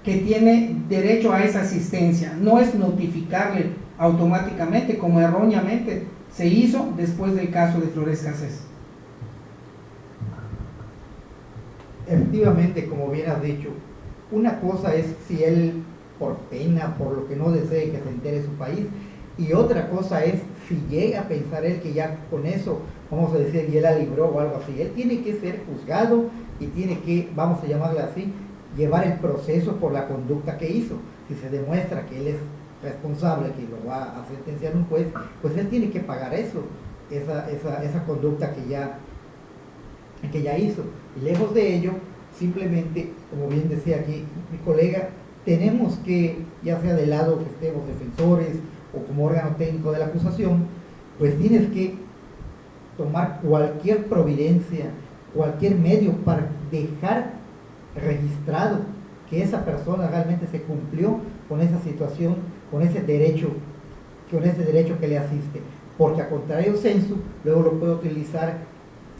que tiene derecho a esa asistencia, no es notificarle automáticamente, como erróneamente se hizo después del caso de Flores Cassés. Efectivamente, como bien has dicho, una cosa es si él por pena, por lo que no desee que se entere su país, y otra cosa es si llega a pensar él que ya con eso, vamos a decir, ya la libró o algo así. Él tiene que ser juzgado y tiene que, vamos a llamarle así, llevar el proceso por la conducta que hizo. Si se demuestra que él es responsable, que lo va a sentenciar un juez, pues él tiene que pagar eso, esa conducta que ya hizo. Y lejos de ello, simplemente, como bien decía aquí mi colega, tenemos que, ya sea del lado que estemos defensores o como órgano técnico de la acusación, pues tienes que tomar cualquier providencia, cualquier medio para dejar registrado que esa persona realmente se cumplió con esa situación, con ese derecho que le asiste, porque a contrario censo, luego lo puede utilizar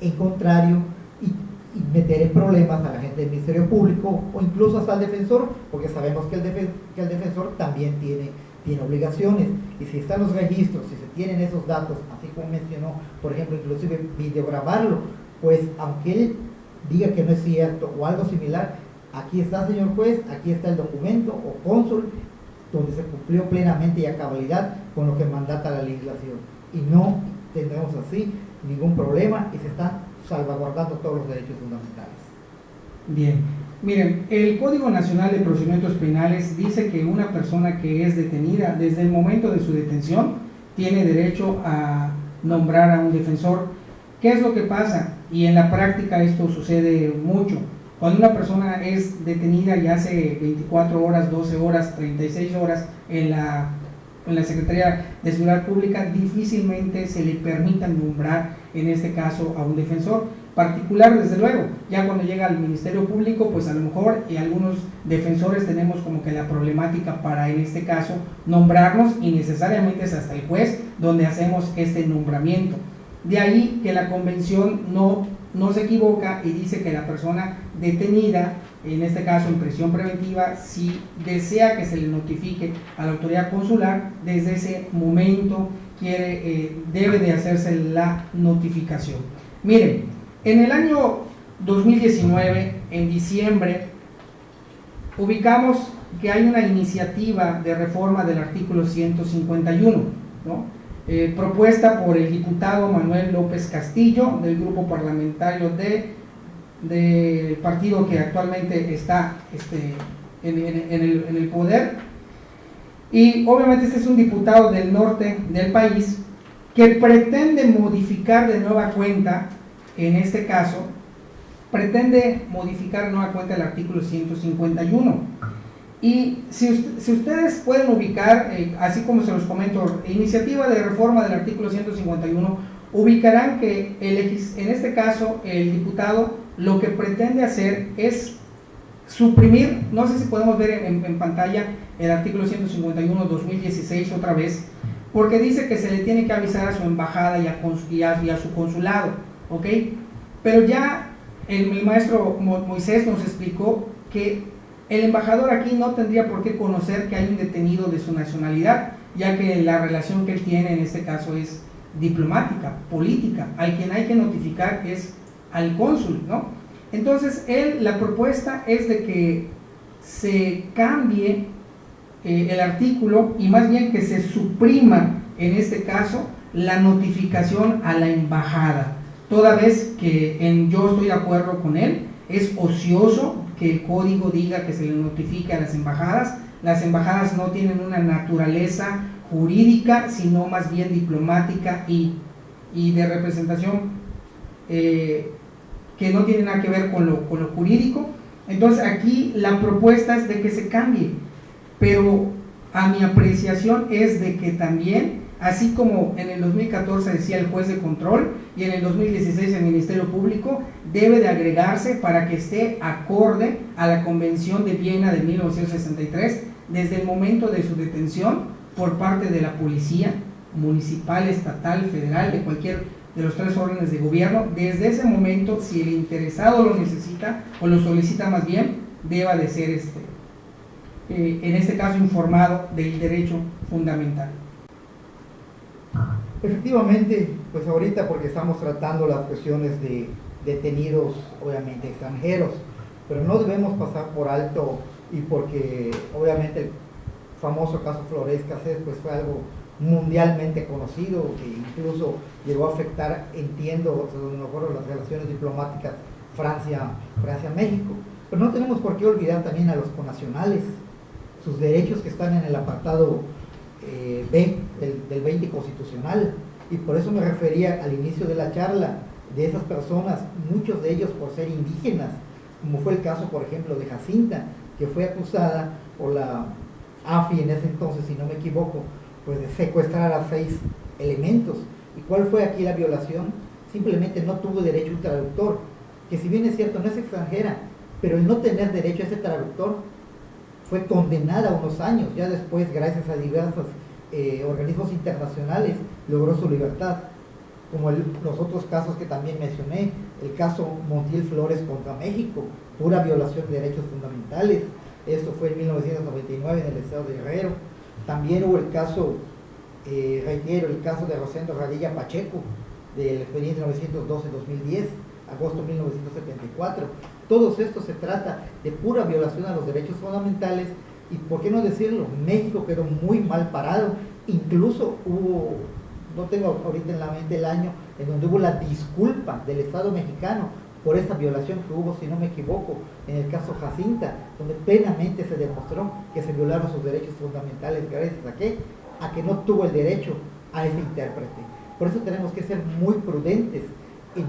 en contrario y meter en problemas a la gente del Ministerio Público o incluso hasta al defensor, porque sabemos que el defensor también tiene obligaciones, y si están los registros, si se tienen esos datos, así como mencionó, por ejemplo, inclusive videograbarlo, pues aunque él diga que no es cierto o algo similar, aquí está, señor juez, aquí está el documento o cónsul donde se cumplió plenamente y a cabalidad con lo que mandata la legislación, y no tendremos así ningún problema y se están salvaguardando todos los derechos fundamentales. Bien, miren, el Código Nacional de Procedimientos Penales dice que una persona que es detenida desde el momento de su detención tiene derecho a nombrar a un defensor. ¿Qué es lo que pasa? Y en la práctica esto sucede mucho. Cuando una persona es detenida y hace 24 horas, 12 horas, 36 horas en la Secretaría de Seguridad Pública, difícilmente se le permita nombrar, en este caso, a un defensor particular. Desde luego, ya cuando llega al Ministerio Público, pues a lo mejor y algunos defensores tenemos como que la problemática para, en este caso, nombrarnos, y necesariamente es hasta el juez donde hacemos este nombramiento. De ahí que la convención no no se equivoca y dice que la persona detenida, en este caso en prisión preventiva, si desea que se le notifique a la autoridad consular, desde ese momento debe de hacerse la notificación. Miren, en el año 2019, en diciembre, ubicamos que hay una iniciativa de reforma del artículo 151, ¿no? Propuesta por el diputado Manuel López Castillo, del grupo parlamentario del partido que actualmente está en el poder, y obviamente este es un diputado del norte del país que pretende modificar de nueva cuenta, en este caso, pretende modificar de nueva cuenta el artículo 151. Y si ustedes pueden ubicar, así como se los comento, iniciativa de reforma del artículo 151, ubicarán que en este caso el diputado lo que pretende hacer es suprimir, no sé si podemos ver en pantalla el artículo 151-2016 otra vez, porque dice que se le tiene que avisar a su embajada y a su consulado, ¿ok? Pero ya el maestro Moisés nos explicó que el embajador aquí no tendría por qué conocer que hay un detenido de su nacionalidad, ya que la relación que él tiene en este caso es diplomática, política. Al quien hay que notificar es al cónsul, ¿no? Entonces, la propuesta es de que se cambie el artículo y más bien que se suprima, en este caso, la notificación a la embajada. Toda vez que yo estoy de acuerdo con él, es ocioso que el código diga que se le notifique a las embajadas. Las embajadas no tienen una naturaleza jurídica, sino más bien diplomática y de representación que no tiene nada que ver con lo jurídico. Entonces aquí la propuesta es de que se cambie, pero a mi apreciación es de que también, así como en el 2014 decía el juez de control y en el 2016 el Ministerio Público, debe de agregarse para que esté acorde a la Convención de Viena de 1963 desde el momento de su detención por parte de la policía municipal, estatal, federal, de cualquier de los tres órdenes de gobierno. Desde ese momento, si el interesado lo necesita o lo solicita más bien, deba de ser en este caso informado del derecho fundamental. Efectivamente, pues ahorita porque estamos tratando las cuestiones de detenidos, obviamente extranjeros, pero no debemos pasar por alto, y porque obviamente el famoso caso Flores Cassés pues fue algo mundialmente conocido, que incluso llegó a afectar, entiendo, según me acuerdo, las relaciones diplomáticas Francia-México. Pero no tenemos por qué olvidar también a los connacionales, sus derechos que están en el apartado B del 20 constitucional, y por eso me refería al inicio de la charla de esas personas, muchos de ellos por ser indígenas, como fue el caso, por ejemplo, de Jacinta, que fue acusada por la AFI en ese entonces, si no me equivoco, pues de secuestrar a 6 elementos. ¿Y cuál fue aquí la violación? Simplemente no tuvo derecho a un traductor, que si bien es cierto no es extranjera, pero el no tener derecho a ese traductor fue condenada a unos años. Ya después, gracias a diversos organismos internacionales, logró su libertad, como los otros casos que también mencioné, el caso Montiel Flores contra México, pura violación de derechos fundamentales. Esto fue en 1999 en el estado de Guerrero. También hubo el caso, reitero, el caso de Rosendo Radilla Pacheco, del expediente 912-2010, agosto 1974. Todos estos se trata de pura violación a los derechos fundamentales, y por qué no decirlo, México quedó muy mal parado. Incluso hubo, no tengo ahorita en la mente el año, en donde hubo la disculpa del Estado mexicano por esta violación que hubo, si no me equivoco, en el caso Jacinta, donde plenamente se demostró que se violaron sus derechos fundamentales. ¿Gracias a qué? A que no tuvo el derecho a ese intérprete. Por eso tenemos que ser muy prudentes en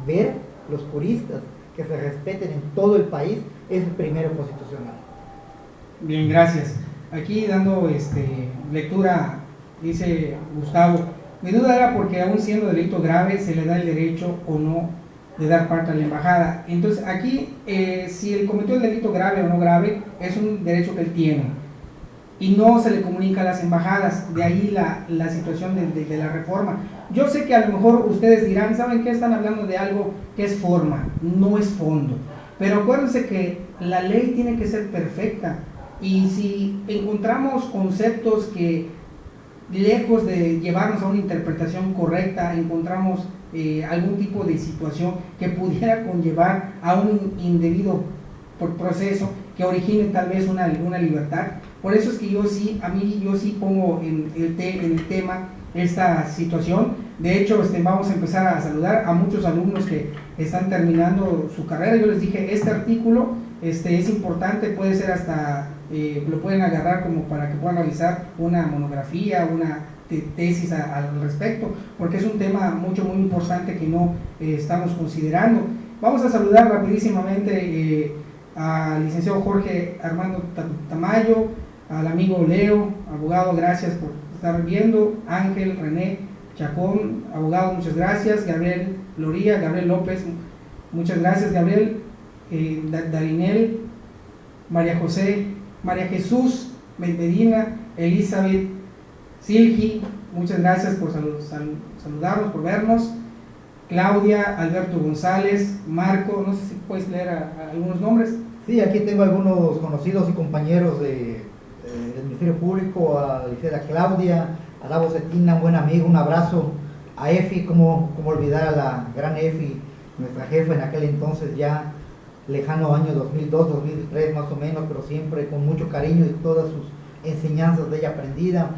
ver los juristas que se respeten en todo el país, es el primero constitucional. Bien, gracias. Aquí dando lectura, dice Gustavo, mi duda era porque aún siendo delito grave se le da el derecho o no de dar parte a la embajada. Entonces aquí, si él cometió el delito grave o no grave, es un derecho que él tiene. y no se le comunica a las embajadas. De ahí la situación de la reforma. Yo sé que a lo mejor ustedes dirán, ¿saben qué? Están hablando de algo que es forma, no es fondo. Pero acuérdense que la ley tiene que ser perfecta, y si encontramos conceptos que, lejos de llevarnos a una interpretación correcta, encontramos algún tipo de situación que pudiera conllevar a un indebido proceso que origine tal vez una libertad. Por eso es que yo sí pongo en el tema esta situación. De hecho, vamos a empezar a saludar a muchos alumnos que están terminando su carrera. Yo les dije, este artículo es importante, puede ser hasta, lo pueden agarrar como para que puedan realizar una monografía, una tesis al respecto, porque es un tema muy importante que no estamos considerando. Vamos a saludar rapidísimamente al licenciado Jorge Armando Tamayo, al amigo Leo, abogado, gracias por estar viendo, Ángel René Chacón, abogado, muchas gracias, Gabriel Loría, Gabriel López, muchas gracias, Gabriel, Darinel, María José, María Jesús Medina, Elizabeth Silgi, muchas gracias por saludarnos, por vernos, Claudia, Alberto González, Marco, no sé si puedes leer algunos nombres. Sí, aquí tengo algunos conocidos y compañeros del Ministerio Público, a la Claudia, a Davo Cetina, un buen amigo, un abrazo, a Efi, como olvidar a la gran Efi, nuestra jefa en aquel entonces ya lejano año 2002, 2003 más o menos, pero siempre con mucho cariño y todas sus enseñanzas de ella aprendida,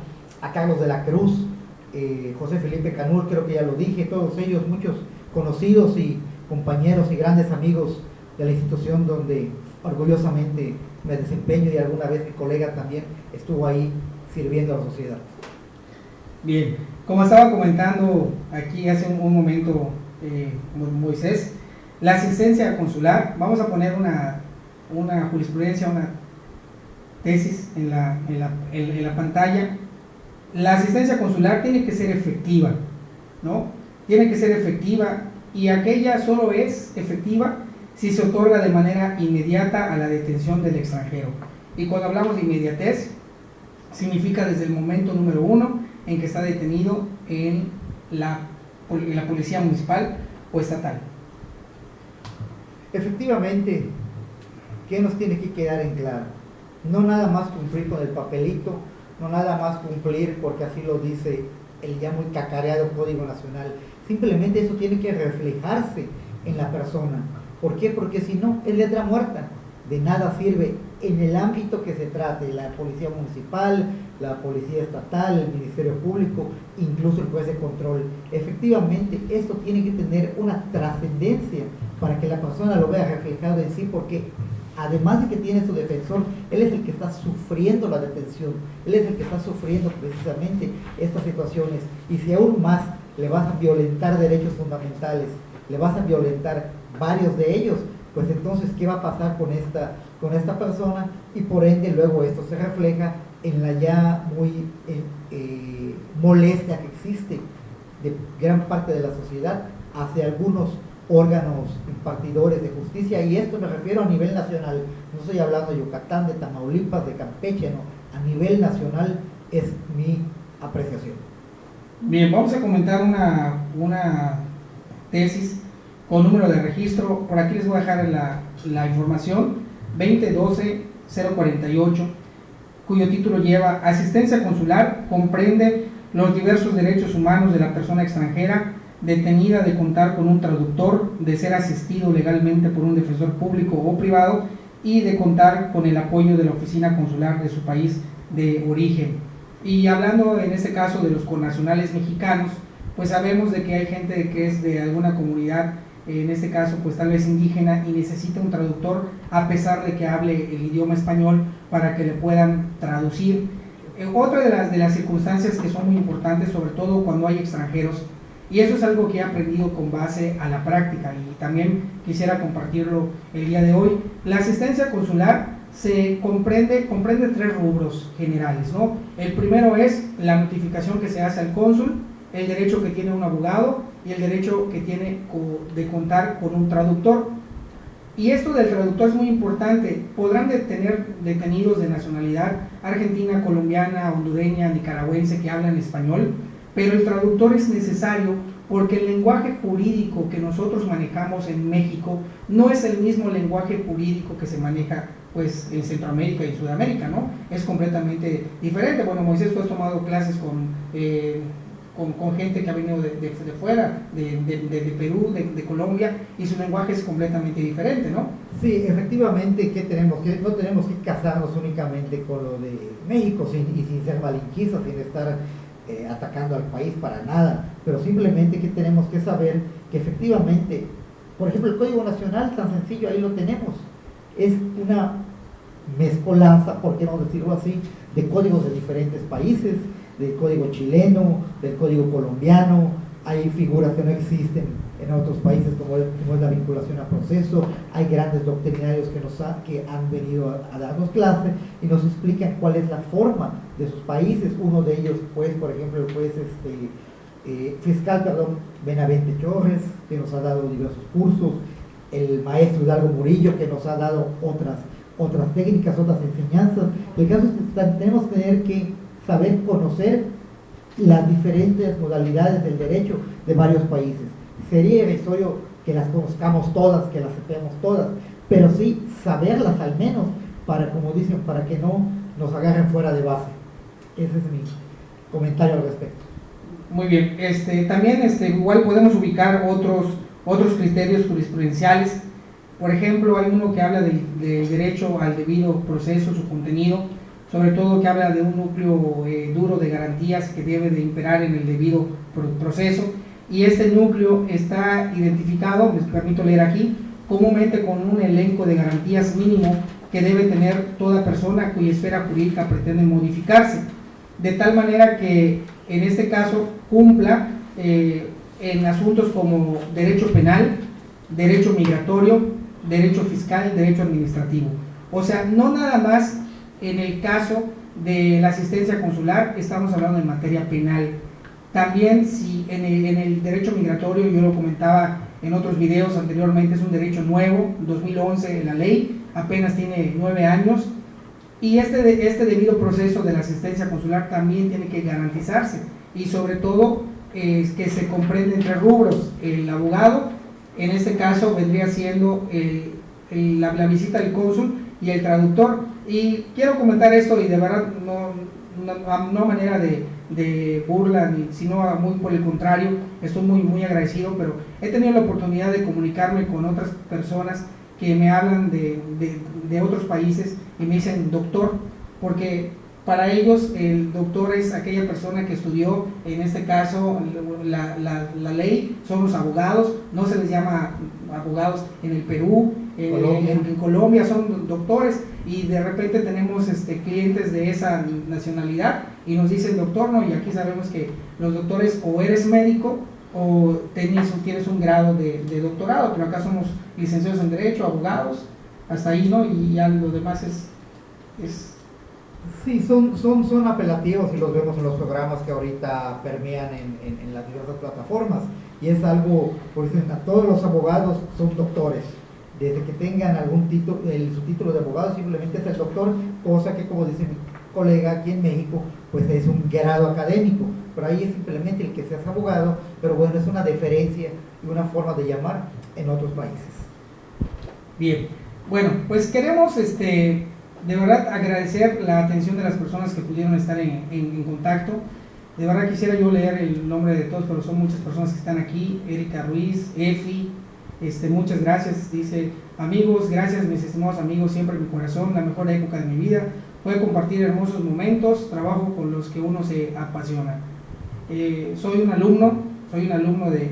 a Carlos de la Cruz, José Felipe Canul, creo que ya lo dije, todos ellos, muchos conocidos y compañeros y grandes amigos de la institución donde orgullosamente me desempeño, y alguna vez mi colega también estuvo ahí sirviendo a la sociedad. Bien, como estaba comentando aquí hace un momento Moisés, la asistencia consular, vamos a poner una jurisprudencia, una tesis en la pantalla. La asistencia consular tiene que ser efectiva, ¿no? Tiene que ser efectiva, y aquella solo es efectiva si se otorga de manera inmediata a la detención del extranjero. Y cuando hablamos de inmediatez, significa desde el momento número 1 en que está detenido en la policía municipal o estatal. Efectivamente, ¿qué nos tiene que quedar en claro? No nada más cumplir con el papelito, no nada más cumplir porque así lo dice el ya muy cacareado Código Nacional. Simplemente eso tiene que reflejarse en la persona. ¿Por qué? Porque si no, es letra muerta. De nada sirve en el ámbito que se trate, la policía municipal, la policía estatal, el Ministerio Público, incluso el juez de control. Efectivamente, esto tiene que tener una trascendencia para que la persona lo vea reflejado en sí, porque además de que tiene su defensor, él es el que está sufriendo la detención, él es el que está sufriendo precisamente estas situaciones. Y si aún más le vas a violentar derechos fundamentales, le vas a violentar varios de ellos, pues entonces, ¿qué va a pasar con esta persona? Y por ende luego esto se refleja en la ya muy molestia que existe de gran parte de la sociedad hacia algunos órganos impartidores de justicia, y esto me refiero a nivel nacional, no estoy hablando de Yucatán, de Tamaulipas, de Campeche, no, a nivel nacional es mi apreciación. Bien, vamos a comentar una tesis con número de registro. Por aquí les voy a dejar la información, 2012-048, cuyo título lleva Asistencia consular, comprende los diversos derechos humanos de la persona extranjera detenida, de contar con un traductor, de ser asistido legalmente por un defensor público o privado, y de contar con el apoyo de la oficina consular de su país de origen. Y hablando en este caso de los connacionales mexicanos, pues sabemos de que hay gente que es de alguna comunidad, en este caso pues tal vez indígena, y necesita un traductor a pesar de que hable el idioma español para que le puedan traducir. Otra de las circunstancias que son muy importantes, sobre todo cuando hay extranjeros, y eso es algo que he aprendido con base a la práctica y también quisiera compartirlo el día de hoy. La asistencia consular se comprende 3 rubros generales, ¿no? El primero es la notificación que se hace al cónsul, el derecho que tiene un abogado y el derecho que tiene de contar con un traductor. Y esto del traductor es muy importante. Podrán tener detenidos de nacionalidad argentina, colombiana, hondureña, nicaragüense que hablan español, pero el traductor es necesario porque el lenguaje jurídico que nosotros manejamos en México no es el mismo lenguaje jurídico que se maneja pues en Centroamérica y en Sudamérica, ¿no? Es completamente diferente. Bueno, Moisés, tú has tomado clases con gente que ha venido de fuera, de Perú, de Colombia, y su lenguaje es completamente diferente, ¿no? Sí, efectivamente, que no tenemos que casarnos únicamente con lo de México y sin ser malinquistas, sin estar atacando al país para nada, pero simplemente que tenemos que saber que efectivamente, por ejemplo, el Código Nacional, tan sencillo, ahí lo tenemos, es una mezcolanza, por qué no decirlo así, de códigos de diferentes países, del código chileno, del código colombiano. Hay figuras que no existen en otros países como es la vinculación a proceso. Hay grandes doctrinarios que han venido a darnos clase y nos explican cuál es la forma de sus países. Uno de ellos, pues, por ejemplo, el juez fiscal, Benavente Torres, que nos ha dado diversos cursos, el maestro Hidalgo Murillo, que nos ha dado otras técnicas, otras enseñanzas. El caso es que tenemos que tener que saber conocer las diferentes modalidades del derecho de varios países. Sería irrisorio que las conozcamos todas, que las sepamos todas, pero sí saberlas al menos para, como dicen, para que no nos agarren fuera de base. Ese es mi comentario al respecto. Muy bien, también igual podemos ubicar otros criterios jurisprudenciales. Por ejemplo, hay uno que habla del derecho al debido proceso, su contenido, sobre todo que habla de un núcleo duro de garantías que debe de imperar en el debido proceso, y este núcleo está identificado, les permito leer aquí, comúnmente con un elenco de garantías mínimo que debe tener toda persona cuya esfera jurídica pretende modificarse, de tal manera que en este caso cumpla en asuntos como derecho penal, derecho migratorio, derecho fiscal, derecho administrativo. O sea, no nada más en el caso de la asistencia consular estamos hablando de materia penal. También si en el derecho migratorio, yo lo comentaba en otros videos anteriormente, es un derecho nuevo, 2011 la ley, apenas tiene 9 años, y este debido proceso de la asistencia consular también tiene que garantizarse, y sobre todo que se comprende entre rubros. El abogado, en este caso vendría siendo la visita del cónsul y el traductor. Y quiero comentar esto, y de verdad no manera de burla, sino muy por el contrario, estoy muy agradecido, pero he tenido la oportunidad de comunicarme con otras personas que me hablan de otros países y me dicen doctor, porque para ellos el doctor es aquella persona que estudió, en este caso la ley, son los abogados, no se les llama abogados en el Perú, en Colombia son doctores, y de repente tenemos clientes de esa nacionalidad y nos dicen doctor, no, y aquí sabemos que los doctores o eres médico o tienes un grado de doctorado, pero acá somos licenciados en Derecho, abogados, hasta ahí, ¿no? Y ya lo demás es... Sí, son apelativos y los vemos en los programas que ahorita permean en las diversas plataformas, y es algo, por ejemplo, todos los abogados son doctores, desde que tengan algún título, su título de abogado simplemente es el doctor, cosa que, como dice mi colega aquí en México, pues es un grado académico, pero ahí es simplemente el que seas abogado, pero bueno, es una deferencia y una forma de llamar en otros países. Bien, bueno, pues queremos de verdad agradecer la atención de las personas que pudieron estar en contacto. De verdad quisiera yo leer el nombre de todos, pero son muchas personas que están aquí. Erika Ruiz, Efi, muchas gracias. Dice, amigos, gracias mis estimados amigos, siempre en mi corazón, la mejor época de mi vida. Puede compartir hermosos momentos, trabajo con los que uno se apasiona. Soy un alumno de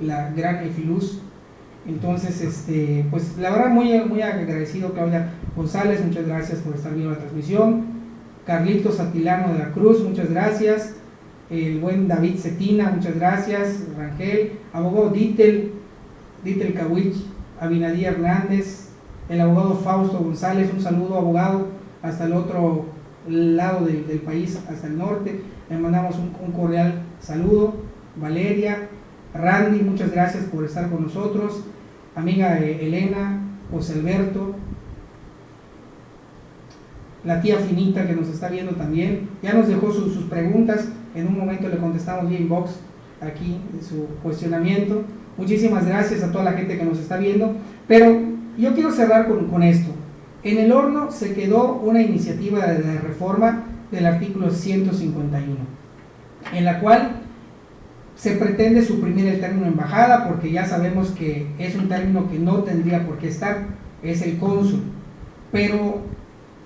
la gran Efi Luz. Entonces, pues la verdad muy agradecido. Claudia González, muchas gracias por estar viendo la transmisión. Carlitos Atilano de la Cruz, muchas gracias. El buen David Cetina, muchas gracias. Rangel, abogado Dittel Kawich, Abinadí Hernández, el abogado Fausto González, un saludo abogado hasta el otro lado del país, hasta el norte. Le mandamos un cordial saludo. Valeria, Randy, muchas gracias por estar con nosotros. Amiga Elena, José Alberto, la tía Finita que nos está viendo también, ya nos dejó sus preguntas, en un momento le contestamos vía inbox aquí su cuestionamiento. Muchísimas gracias a toda la gente que nos está viendo, pero yo quiero cerrar con esto. En el horno se quedó una iniciativa de reforma del artículo 151, en la cual se pretende suprimir el término embajada, porque ya sabemos que es un término que no tendría por qué estar, es el cónsul. Pero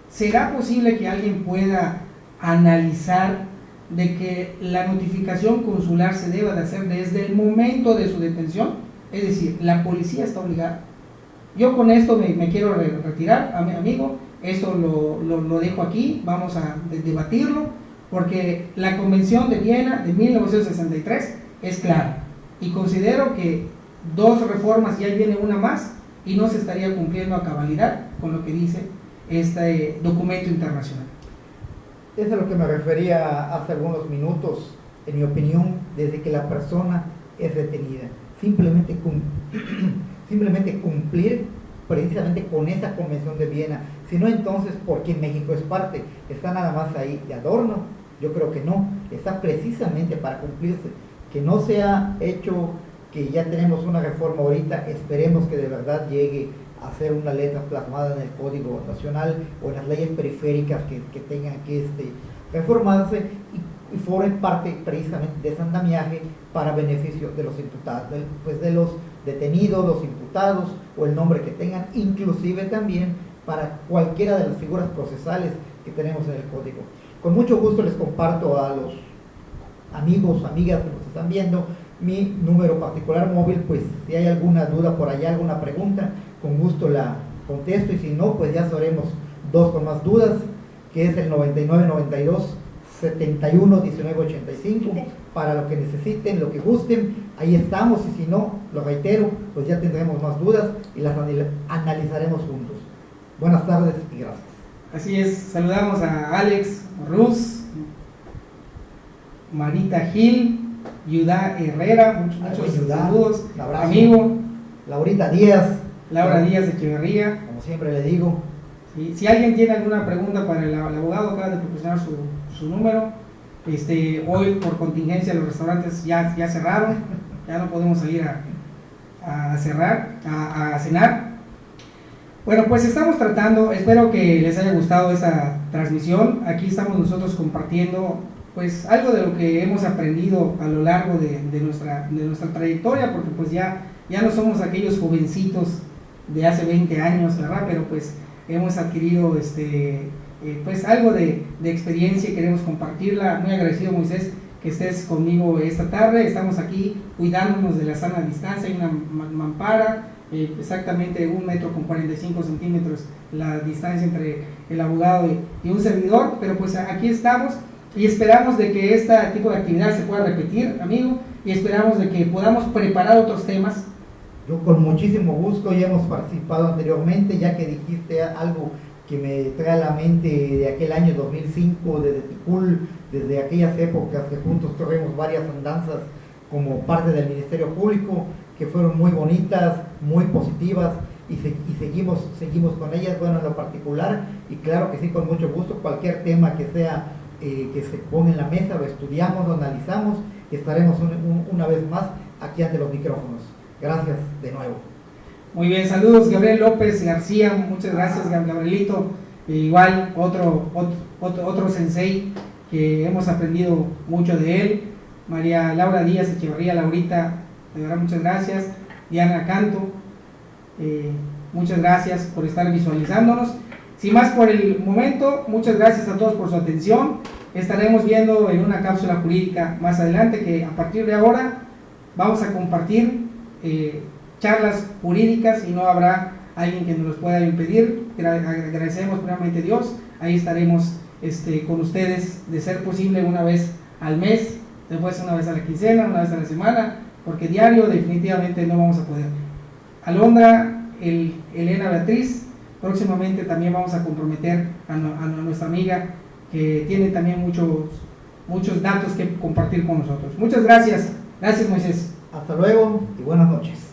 ¿será posible que alguien pueda analizar de que la notificación consular se deba de hacer desde el momento de su detención? Es decir, la policía está obligada. Yo con esto me quiero retirar, amigo, esto lo dejo aquí, vamos a debatirlo, porque la Convención de Viena de 1963 es clara, y considero que 2 reformas, ya viene una más, y no se estaría cumpliendo a cabalidad con lo que dice este documento internacional. Es a lo que me refería hace algunos minutos. En mi opinión, desde que la persona es detenida, simplemente cumplir precisamente con esa Convención de Viena. Si no, entonces, ¿por qué México es parte? ¿Está nada más ahí de adorno? Yo creo que no, está precisamente para cumplirse. Que no se ha hecho, que ya tenemos una reforma ahorita, esperemos que de verdad llegue a ser una letra plasmada en el Código Nacional o en las leyes periféricas que tengan que reformarse y formen parte precisamente de ese andamiaje para beneficio de los imputados, pues de los detenidos, los imputados o el nombre que tengan, inclusive también para cualquiera de las figuras procesales que tenemos en el Código. Con mucho gusto les comparto a los amigos, amigas que nos están viendo, mi número particular móvil, pues si hay alguna duda por allá, alguna pregunta, con gusto la contesto, y si no, pues ya sabremos 2 con más dudas, que es el 9992 71 19 85, para lo que necesiten, lo que gusten, ahí estamos, y si no, lo reitero, pues ya tendremos más dudas y las analizaremos juntos. Buenas tardes y gracias. Así es, saludamos a Alex Ruz, Marita Gil, Yudá Herrera, muchos saludos, amigo. Laurita Díaz. Laura Díaz de Echeverría. Como siempre le digo. Sí, si alguien tiene alguna pregunta para el abogado, acaba de proporcionar su número. Hoy por contingencia los restaurantes ya cerraron, ya no podemos salir a cenar. Bueno, pues estamos tratando, espero que les haya gustado esta transmisión. Aquí estamos nosotros compartiendo pues algo de lo que hemos aprendido a lo largo de nuestra trayectoria, porque pues ya no somos aquellos jovencitos de hace 20 años, ¿verdad? Pero pues hemos adquirido pues algo de experiencia y queremos compartirla. Muy agradecido, Moisés, que estés conmigo esta tarde. Estamos aquí cuidándonos de la sana distancia. Hay una mampara, exactamente 1 metro con 45 centímetros la distancia entre el abogado y un servidor, pero pues aquí estamos y esperamos de que este tipo de actividad se pueda repetir, amigo, y esperamos de que podamos preparar otros temas. Yo con muchísimo gusto, ya hemos participado anteriormente, ya que dijiste algo que me trae a la mente de aquel año 2005, desde Ticul, desde aquellas épocas que juntos corremos varias andanzas como parte del Ministerio Público, que fueron muy bonitas, muy positivas, y seguimos con ellas, bueno, en lo particular, y claro que sí, con mucho gusto, cualquier tema que sea, que se ponga en la mesa, lo estudiamos, lo analizamos, y estaremos una vez más aquí ante los micrófonos. Gracias de nuevo. Muy bien, saludos Gabriel López García, muchas gracias Gabrielito, igual otro sensei que hemos aprendido mucho de él. María Laura Díaz Echeverría, Laurita, de verdad muchas gracias. Diana Canto, muchas gracias por estar visualizándonos. Sin más por el momento, muchas gracias a todos por su atención. Estaremos viendo en una cápsula jurídica más adelante que a partir de ahora vamos a compartir charlas jurídicas y no habrá alguien que nos los pueda impedir. Agradecemos primeramente a Dios. Ahí estaremos con ustedes, de ser posible una vez al mes, después una vez a la quincena, una vez a la semana, porque diario definitivamente no vamos a poder. Alondra, Elena Beatriz, próximamente también vamos a comprometer a nuestra amiga que tiene también muchos datos que compartir con nosotros. Muchas gracias. Gracias, Moisés. Hasta luego y buenas noches.